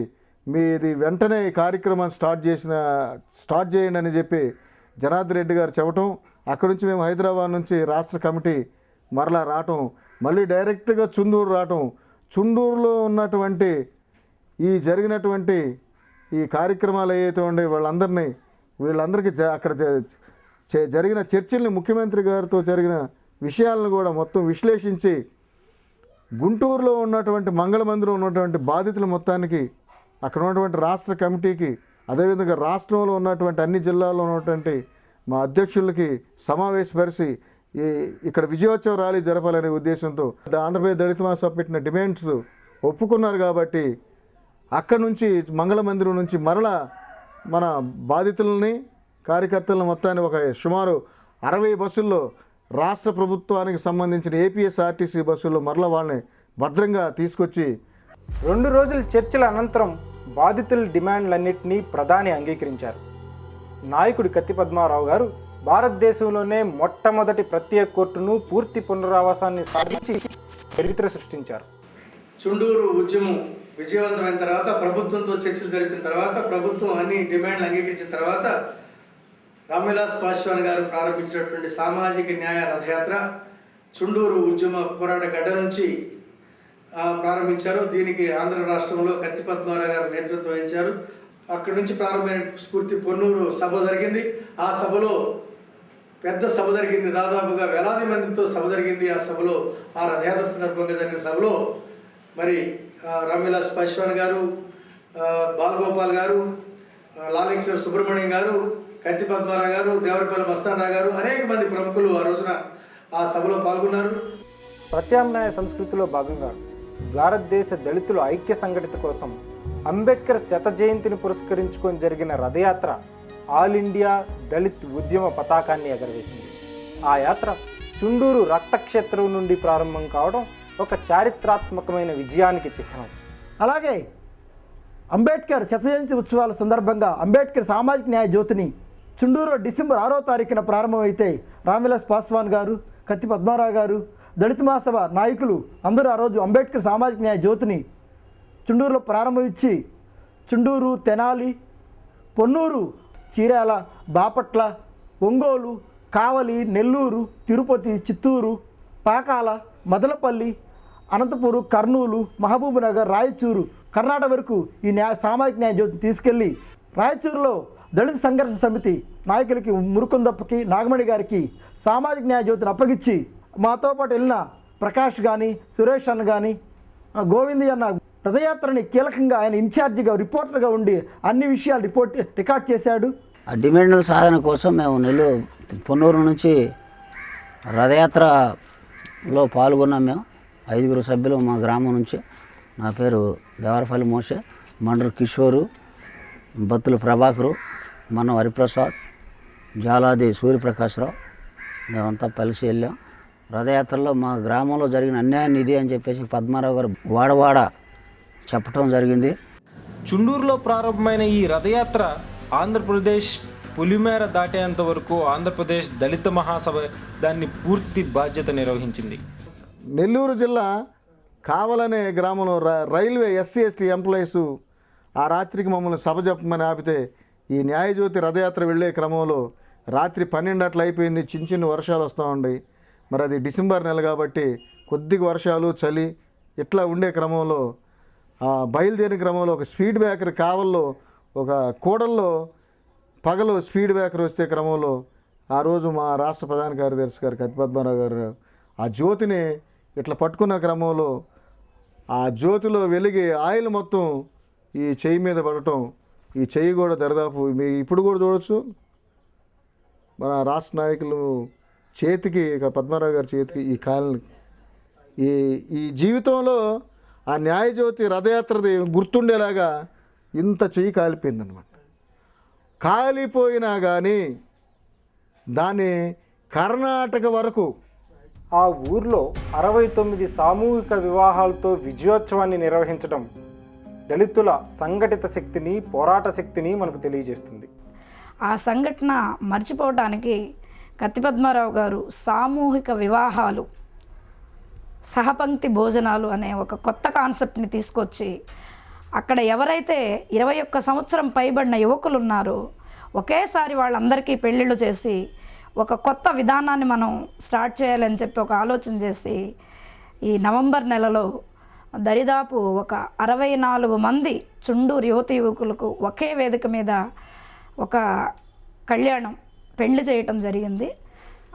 మీది వెంటనే ఈ కార్యక్రమాన్ని స్టార్ట్ చేయండి అని చెప్పి జనార్దన్ రెడ్డి గారు చెప్పటం, అక్కడి నుంచి మేము హైదరాబాద్ నుంచి రాష్ట్ర కమిటీ మరలా రావటం, మళ్ళీ డైరెక్ట్గా చుండూరు రావటం, చుండూరులో ఉన్నటువంటి ఈ జరిగినటువంటి ఈ కార్యక్రమాలు ఏవైతే ఉండే వీళ్ళందరికీ అక్కడ జరిగిన చర్చల్ని ముఖ్యమంత్రి గారితో జరిగిన విషయాలను కూడా మొత్తం విశ్లేషించి గుంటూరులో ఉన్నటువంటి మంగళమందిరం ఉన్నటువంటి బాధితుల మొత్తానికి అక్కడ ఉన్నటువంటి రాష్ట్ర కమిటీకి అదేవిధంగా రాష్ట్రంలో ఉన్నటువంటి అన్ని జిల్లాల్లో ఉన్నటువంటి మా అధ్యక్షులకి సమావేశపరిచి ఇక్కడ విజయోత్సవ ర్యాలీ జరపాలనే ఉద్దేశంతో ఆంధ్రప్రదేశ్ దళిత మహాసభ పెట్టిన డిమాండ్స్ ఒప్పుకున్నారు. కాబట్టి అక్కడి నుంచి మంగళమందిరం నుంచి మరలా మన బాధితులని కార్యకర్తలను మొత్తాన్ని ఒక సుమారు 60 బస్సుల్లో రాష్ట్ర ప్రభుత్వానికి సంబంధించిన ఏపీఎస్ఆర్టీసీ బస్సుల్లో మరలా వాళ్ళని భద్రంగా తీసుకొచ్చి 2 రోజుల చర్చల అనంతరం బాధితుల డిమాండ్లన్నింటినీ ప్రధాని అంగీకరించారు. నాయకుడి కత్తి పద్మారావు గారు భారతదేశంలోనే మొట్టమొదటి ప్రత్యేక కోర్టును పూర్తి పునరావాసాన్ని సాధించి చరిత్ర సృష్టించారు. చుండూరు ఉద్యమం విజయవంతమైన తర్వాత ప్రభుత్వంతో చర్చలు జరిపిన తర్వాత ప్రభుత్వం అన్ని డిమాండ్లు అంగీకరించిన తర్వాత రామ్విలాస్ పాస్వాన్ గారు ప్రారంభించినటువంటి సామాజిక న్యాయ రథయాత్ర చుండూరు ఉద్యమ పోరాట గడ్డ నుంచి ప్రారంభించారు. దీనికి ఆంధ్ర రాష్ట్రంలో కత్తి పద్మారావు గారు నేతృత్వం వహించారు. అక్కడి నుంచి ప్రారంభమైన స్ఫూర్తి పొన్నూరు సభ జరిగింది. ఆ సభలో పెద్ద సభ జరిగింది, దాదాపుగా వేలాది మందితో సభ జరిగింది. ఆ సభలో ఆ రథయాత్ర సందర్భంగా జరిగిన సభలో మరి రామ్విలాస్ పాస్వాన్ గారు, బాలగోపాల్ గారు, లాలెక్సర్ సుబ్రహ్మణ్యం గారు, కత్తి పద్మారావు గారు, దేవరపల్లి మస్తానరావు గారు, అనేక మంది ప్రముఖులు ఆ రోజున ఆ సభలో పాల్గొన్నారు. ప్రత్యామ్నాయ సంస్కృతిలో భాగంగా భారతదేశ దళితుల ఐక్య సంఘటిత కోసం అంబేద్కర్ శత జయంతిని పురస్కరించుకొని జరిగిన రథయాత్ర ఆల్ ఇండియా దళిత్ ఉద్యమ పతాకాన్ని ఎగరవేసింది. ఆ యాత్ర చుండూరు రక్తక్షేత్రం నుండి ప్రారంభం కావడం ఒక చారిత్రాత్మకమైన విజయానికి చిహ్నం. అలాగే అంబేద్కర్ శత జయంతి ఉత్సవాల సందర్భంగా అంబేద్కర్ సామాజిక న్యాయ జ్యోతిని చుండూరులో డిసెంబర్ 6వ తారీఖున ప్రారంభమైతే రామ్విలాస్ పాస్వాన్ గారు, కత్తి పద్మారావు గారు, దళిత మహాసభ నాయకులు అందరూ ఆ రోజు అంబేద్కర్ సామాజిక న్యాయ జ్యోతిని చుండూరులో ప్రారంభించి చుండూరు, తెనాలి, పొన్నూరు, చీరాల, బాపట్ల, ఒంగోలు, కావలి, నెల్లూరు, తిరుపతి, చిత్తూరు, పాకాల, మదనపల్లి, అనంతపురం, కర్నూలు, మహబూబ్నగర్, రాయచూరు, కర్ణాటక వరకు ఈ సామాజిక న్యాయ జ్యోతిని తీసుకెళ్ళి రాయచూరులో దళిత సంఘర్షణ సమితి నాయకులకి మురుకుందప్పకి, నాగమణి గారికి సామాజిక న్యాయ జ్యోతిని అప్పగించి మాతో పాటు వెళ్ళిన ప్రకాష్ కానీ, సురేష్ అన్న కానీ, గోవింది అన్న, రథయాత్రని కీలకంగా ఆయన ఇన్ఛార్జిగా రిపోర్టర్గా ఉండి అన్ని విషయాలు రికార్డ్ చేశాడు. ఆ డిమాండ్ల సాధన కోసం మేము పొన్నూరు నుంచి రథయాత్రలో పాల్గొన్నాం. మేము 5 సభ్యులు మా గ్రామం నుంచి. నా పేరు దేవరపల్లి మోషే, మండ్రు కిషోరు, బత్తుల ప్రభాకరు, మన హరిప్రసాద్, జాలాది సూర్యప్రకాశ్రావు, మేమంతా కలిసి వెళ్ళాం. రథయాత్రలో మా గ్రామంలో జరిగిన అన్యాయాన్ని ఇది అని చెప్పేసి పద్మారావు గారు వాడవాడ చెప్పడం జరిగింది. చుండూరులో ప్రారంభమైన ఈ రథయాత్ర ఆంధ్రప్రదేశ్ పులిమేర దాటేంత వరకు ఆంధ్రప్రదేశ్ దళిత మహాసభ దాన్ని పూర్తి బాధ్యత నిర్వహించింది. నెల్లూరు జిల్లా కావలనే గ్రామంలో రైల్వే SC/ST ఎంప్లాయీస్ ఆ రాత్రికి మమ్మల్ని సభ చెప్పమని ఆపితే ఈ న్యాయజ్యోతి రథయాత్ర వెళ్ళే క్రమంలో రాత్రి 12 గంటలు అయిపోయింది. చిన్న వర్షాలు వస్తూ ఉన్నాయి. మరి అది డిసెంబర్ నెల కాబట్టి కొద్దిగా వర్షాలు, చలి ఇట్లా ఉండే క్రమంలో బయలుదేరిన క్రమంలో ఒక స్పీడ్ బ్రేకర్ కావల్లో ఒక కూడల్లో పగలు స్పీడ్ బ్రేకర్ వస్తే క్రమంలో ఆ రోజు మా రాష్ట్ర ప్రధాన కార్యదర్శి గారు కత్తి పద్మారావు గారు ఆ జ్యోతిని ఇట్లా పట్టుకున్న క్రమంలో ఆ జ్యోతిలో వెలిగి ఆయిల్ మొత్తం ఈ చెయ్యి మీద పడటం, ఈ చెయ్యి కూడా దరిదాపు ఇప్పుడు కూడా చూడవచ్చు. మన రాష్ట్ర నాయకులు చేతికి, పద్మారావు గారి చేతికి ఈ కాలని ఈ జీవితంలో ఆ న్యాయజ్యోతి రథయాత్రది గుర్తుండేలాగా ఇంత చెయ్యి కాలిపోయిందనమాట. కాలిపోయినా కానీ దాన్ని కర్ణాటక వరకు ఆ ఊర్లో 69 సామూహిక వివాహాలతో విజయోత్సవాన్ని నిర్వహించడం దళితుల సంఘటిత శక్తిని, పోరాట శక్తిని మనకు తెలియజేస్తుంది. ఆ సంఘటన మర్చిపోవడానికి కత్తి పద్మారావు గారు సామూహిక వివాహాలు, సహపంక్తి భోజనాలు అనే ఒక కొత్త కాన్సెప్ట్ని తీసుకొచ్చి అక్కడ ఎవరైతే 21 సంవత్సరం పైబడిన యువకులు ఉన్నారో ఒకేసారి వాళ్ళందరికీ పెళ్ళిళ్ళు చేసి ఒక కొత్త విధానాన్ని మనం స్టార్ట్ చేయాలని చెప్పి ఒక ఆలోచన చేసి ఈ నవంబర్ నెలలో దరిదాపు ఒక 64 మంది చుండూరు యువతి యువకులకు ఒకే వేదిక మీద ఒక కళ్యాణం, పెళ్లి చేయటం జరిగింది.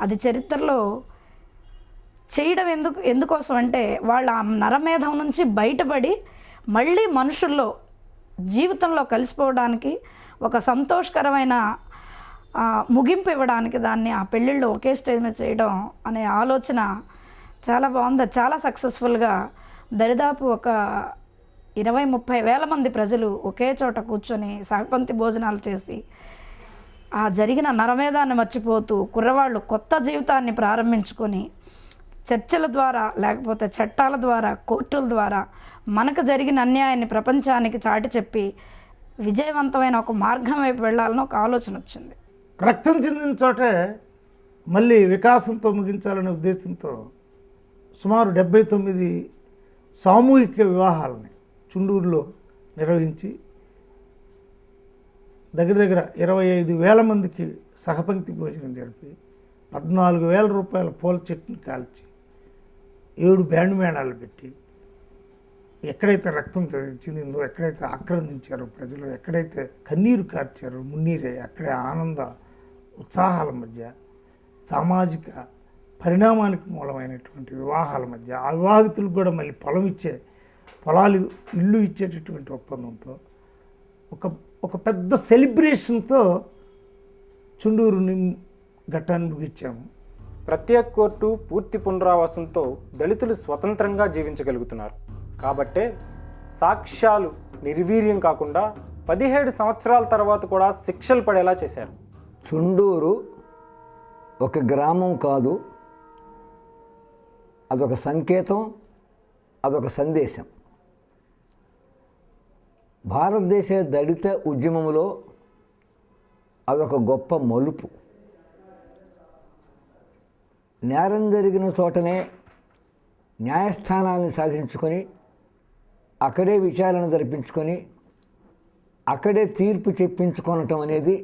అది చరిత్రలో చేయడం ఎందుకోసం అంటే వాళ్ళ నరమేధం నుంచి బయటపడి మళ్ళీ మనుషుల్లో జీవితంలో కలిసిపోవడానికి ఒక సంతోషకరమైన ముగింపు ఇవ్వడానికి దాన్ని ఆ పెళ్ళిళ్ళు ఒకే స్టేజ్ మీద చేయడం అనే ఆలోచన చాలా బాగుంది. చాలా సక్సెస్ఫుల్గా దరిదాపు ఒక 20-30 వేల మంది ప్రజలు ఒకే చోట కూర్చొని సహపంక్తి భోజనాలు చేసి ఆ జరిగిన నరమేధాన్ని మర్చిపోతూ కుర్రవాళ్ళు కొత్త జీవితాన్ని ప్రారంభించుకొని చర్చల ద్వారా లేకపోతే చట్టాల ద్వారా, కోర్టుల ద్వారా మనకు జరిగిన అన్యాయాన్ని ప్రపంచానికి చాటి చెప్పి విజయవంతమైన ఒక మార్గం వైపు వెళ్ళాలని ఒక ఆలోచన వచ్చింది. రక్తం చెందిన చోటే మళ్ళీ వికాసంతో ముగించాలనే ఉద్దేశంతో సుమారు 79 సామూహిక వివాహాలని చుండూరులో నిర్వహించి దగ్గర 25,000 మందికి సహపంక్తి భోజనం జరిపి 14,000 రూపాయల పూల చెట్టుని కాల్చి 7 బ్యాండ్ మేళాలు పెట్టి ఎక్కడైతే రక్తం చెందిందో, ఎక్కడైతే ఆక్రందించారో ప్రజలు, ఎక్కడైతే కన్నీరు కార్చారో మున్నీరే, అక్కడే ఆనంద ఉత్సాహాల మధ్య సామాజిక పరిణామానికి మూలమైనటువంటి వివాహాల మధ్య ఆ వివాహితులకు కూడా మళ్ళీ పొలాలు ఇల్లు ఇచ్చేటటువంటి ఒప్పందంతో ఒక పెద్ద సెలబ్రేషన్తో చుండూరు ఘట్టాన్ని ముగించాము. ప్రత్యేక కోర్టు పూర్తి పునరావాసంతో దళితులు స్వతంత్రంగా జీవించగలుగుతున్నారు. కాబట్టే సాక్ష్యాలు నిర్వీర్యం కాకుండా 17 సంవత్సరాల తర్వాత కూడా శిక్షలు పడేలా చేశారు. చుండూరు ఒక గ్రామం కాదు, అదొక సంకేతం, అదొక సందేశం. భారతదేశ దళిత ఉద్యమంలో అదొక గొప్ప మలుపు. నేరం జరిగిన చోటనే న్యాయస్థానాన్ని సాధించుకొని అక్కడే విచారణ జరిపించుకొని అక్కడే తీర్పు చెప్పించుకోవటం అనేది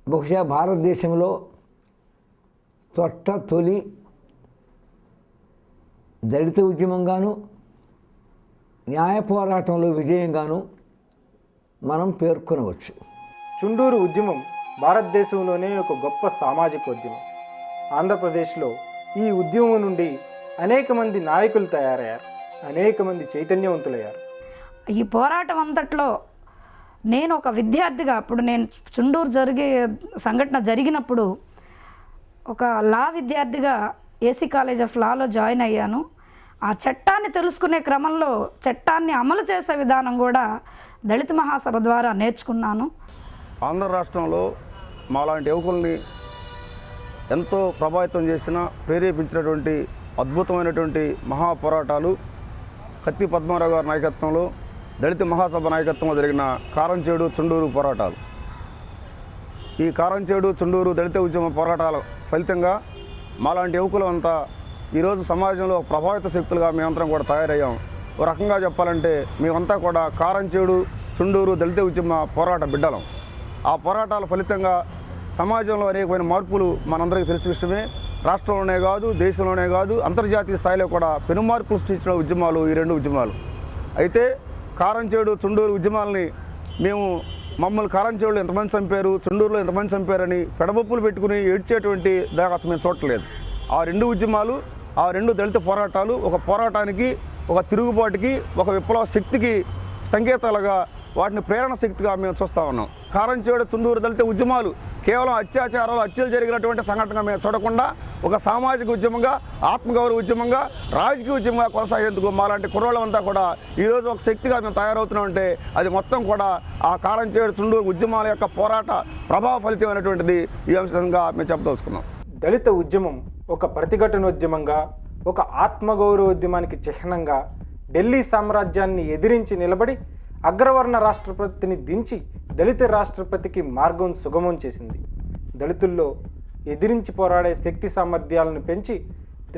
బహుశా భారతదేశంలో తొలి దళిత ఉద్యమంగాను న్యాయ పోరాటంలో విజయంగాను మనం పేర్కొనవచ్చు. చుండూరు ఉద్యమం భారతదేశంలోనే ఒక గొప్ప సామాజిక ఉద్యమం. ఆంధ్రప్రదేశ్లో ఈ ఉద్యమం నుండి అనేక మంది నాయకులు తయారయ్యారు. అనేక మంది చైతన్యవంతులయ్యారు. ఈ పోరాటం అంతట్లో నేను ఒక విద్యార్థిగా, అప్పుడు నేను చుండూరు సంఘటన జరిగినప్పుడు ఒక లా విద్యార్థిగా AC college of Lalo join అయ్యాను. ఆ చట్టాన్ని తెలుసుకునే క్రమంలో చట్టాన్ని అమలు చేసే విధానం కూడా దళిత మహాసభ ద్వారా నేర్చుకున్నాను. ఆంధ్ర రాష్ట్రంలో మాలాంటి యువకుల్ని ఎంతో ప్రభావితం చేసిన, ప్రేరేపించినటువంటి అద్భుతమైనటువంటి మహాపోరాటాలు కత్తి పద్మారావు గారి నాయకత్వంలో, దళిత మహాసభ నాయకత్వంలో జరిగిన కారంచేడు చుండూరు పోరాటాలు. ఈ కారంచేడు చుండూరు దళిత ఉద్యమ పోరాటాల ఫలితంగా మాలాంటి యువకులు అంతా ఈరోజు సమాజంలో ప్రభావిత శక్తులుగా మేమందరం కూడా తయారయ్యాం. ఒక రకంగా చెప్పాలంటే మేమంతా కూడా కారంచేడు చుండూరు దళిత ఉద్యమ పోరాట బిడ్డలం. ఆ పోరాటాల ఫలితంగా సమాజంలో అనేకమైన మార్పులు మనందరికీ తెలిసిన విషయమే. రాష్ట్రంలోనే కాదు, దేశంలోనే కాదు, అంతర్జాతీయ స్థాయిలో కూడా పెను మార్పులు సృష్టించిన ఉద్యమాలు ఈ రెండు ఉద్యమాలు. అయితే కారంచేడు చుండూరు ఉద్యమాలని మమ్మల్ని కారంచేడులో ఎంతమంది చంపారు, చుండూరులో ఎంతమంది చంపారని పెడబొప్పులు పెట్టుకుని ఏడ్చేటువంటి దాకా మేము చూడట్లేదు. ఆ రెండు ఉద్యమాలు, ఆ రెండు దళిత పోరాటాలు ఒక పోరాటానికి, ఒక తిరుగుబాటుకి, ఒక విప్లవ శక్తికి సంకేతాలుగా, వాటిని ప్రేరణ శక్తిగా మేము చూస్తూ ఉన్నాం. కారంచేడు చుండూరు దళిత ఉద్యమాలు కేవలం అత్యాచారాలు, హత్యలు జరిగినటువంటి సంఘటనగా మేము చూడకుండా ఒక సామాజిక ఉద్యమంగా, ఆత్మగౌరవ ఉద్యమంగా, రాజకీయ ఉద్యమంగా కొనసాగేందుకు మాలాంటి కుర్రోళ్ళంతా కూడా ఈరోజు ఒక శక్తిగా మేము తయారవుతున్నామంటే అది మొత్తం కూడా ఆ కారంచేడు చుండూరు ఉద్యమాల యొక్క పోరాట ప్రభావ ఫలితమైనటువంటిది. ఈ అంశంగా మేము చెప్పదలుచుకున్నాం. దళిత ఉద్యమం ఒక ప్రతిఘటనోద్యమంగా, ఒక ఆత్మగౌరవోద్యమానికి చిహ్నంగా ఢిల్లీ సామ్రాజ్యాన్ని ఎదిరించి నిలబడి అగ్రవర్ణ రాష్ట్రపతిని దించి దళిత రాష్ట్రపతికి మార్గం సుగమం చేసింది. దళితుల్లో ఎదిరించి పోరాడే శక్తి సామర్థ్యాలను పెంచి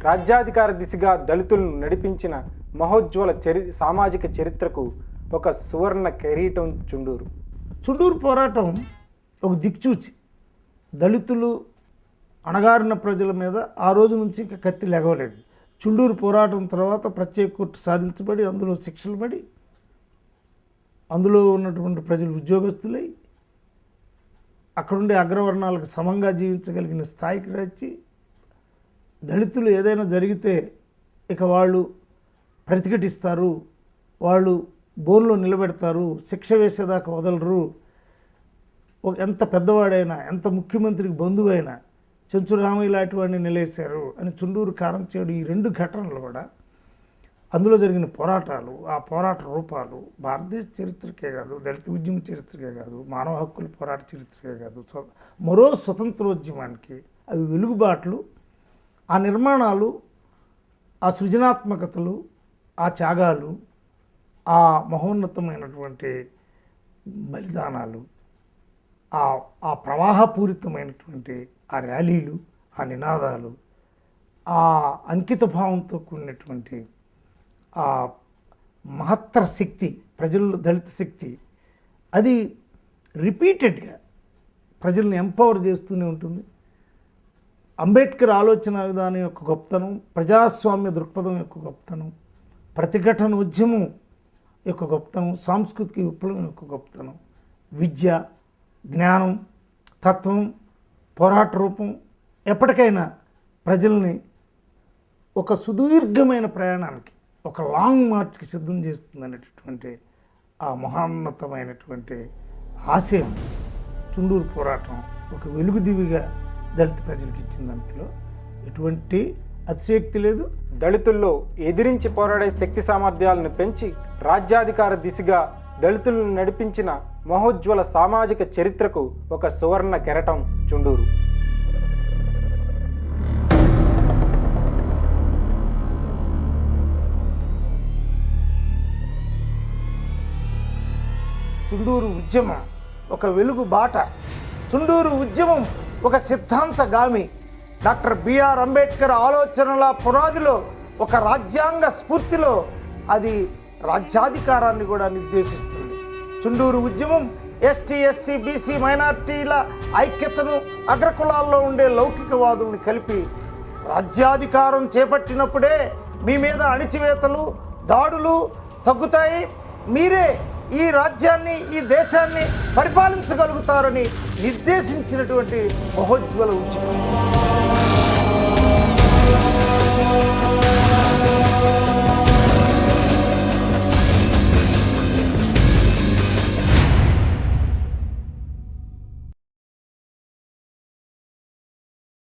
రాజ్యాధికార దిశగా దళితులను నడిపించిన మహోజ్వల సామాజిక చరిత్రకు ఒక సువర్ణ కిరీటం చుండూరు. చుండూరు పోరాటం ఒక దిక్చూచి దళితులు, అణగారిన ప్రజల మీద ఆ రోజు నుంచి ఇంకా కత్తి లెగవలేదు. చుండూరు పోరాటం తర్వాత ప్రత్యేక కోర్టు సాధించబడి అందులో శిక్షలు పడి అందులో ఉన్నటువంటి ప్రజలు ఉద్యోగస్తులై అక్కడుండే అగ్రవర్ణాలకు సమంగా జీవించగలిగిన స్థాయికి వచ్చి దళితులు ఏదైనా జరిగితే ఇక వాళ్ళు ప్రతిఘటిస్తారు, వాళ్ళు బోన్లో నిలబెడతారు, శిక్ష వేసేదాకా వదలరు. ఎంత పెద్దవాడైనా, ఎంత ముఖ్యమంత్రికి బంధువు అయినా చెంచు రామయ్య లాంటి వాడిని నిలేశారు అని చుండూరు కారంచేడు ఈ రెండు ఘటనలు కూడా అందులో జరిగిన పోరాటాలు, ఆ పోరాట రూపాలు భారతదేశ చరిత్రకే కాదు, దళిత ఉద్యమ చరిత్రకే కాదు, మానవ హక్కుల పోరాట చరిత్రకే కాదు, మరో స్వతంత్రోద్యమానికి అవి వెలుగుబాట్లు. ఆ నిర్మాణాలు, ఆ సృజనాత్మకతలు, ఆ త్యాగాలు, ఆ మహోన్నతమైనటువంటి బలిదానాలు, ఆ ప్రవాహపూరితమైనటువంటి ఆ ర్యాలీలు, ఆ నినాదాలు, ఆ అంకిత భావంతో కూడినటువంటి ఆ మహత్తర శక్తి, ప్రజల్లో దళిత శక్తి, అది రిపీటెడ్గా ప్రజల్ని ఎంపవర్ చేస్తూనే ఉంటుంది. అంబేద్కర్ ఆలోచన విధానం యొక్క గొప్పతనం, ప్రజాస్వామ్య దృక్పథం యొక్క గొప్పతనం, ప్రతిఘటన ఉద్యమం యొక్క గొప్పతనం, సాంస్కృతిక విప్లవం యొక్క గొప్పతనం, విద్య, జ్ఞానం, తత్వం, పోరాట రూపం ఎప్పటికైనా ప్రజల్ని ఒక సుదీర్ఘమైన ప్రయాణానికి, ఒక లాంగ్ మార్చ్కి సిద్ధం చేస్తుంది అనేటటువంటి ఆ మహోన్నతమైనటువంటి ఆశయం చుండూరు పోరాటం ఒక వెలుగుదివిగా దళిత ప్రజలకు ఇచ్చిన దాంట్లో ఎటువంటి అతిశయోక్తి లేదు. దళితుల్లో ఎదిరించి పోరాడే శక్తి సామర్థ్యాలను పెంచి రాజ్యాధికార దిశగా దళితులను నడిపించిన మహోజ్వల సామాజిక చరిత్రకు ఒక సువర్ణ కెరటం చుండూరు. చుండూరు ఉద్యమం ఒక వెలుగు బాట. చుండూరు ఉద్యమం ఒక సిద్ధాంతగామి. డాక్టర్ బిఆర్ అంబేద్కర్ ఆలోచనల పునాదిలో, ఒక రాజ్యాంగ స్ఫూర్తిలో అది రాజ్యాధికారాన్ని కూడా నిర్దేశిస్తుంది. చుండూరు ఉద్యమం ఎస్టీ, ఎస్సీ, బీసీ మైనార్టీల ఐక్యతను, అగ్రకులాల్లో ఉండే లౌకికవాదుల్ని కలిపి రాజ్యాధికారం చేపట్టినప్పుడే మీ మీద అణిచివేతలు, దాడులు తగ్గుతాయి, మీరే ఈ రాజ్యాన్ని, ఈ దేశాన్ని పరిపాలించగలుగుతారని నిర్దేశించినటువంటి మహోజ్వల ఉద్యమం.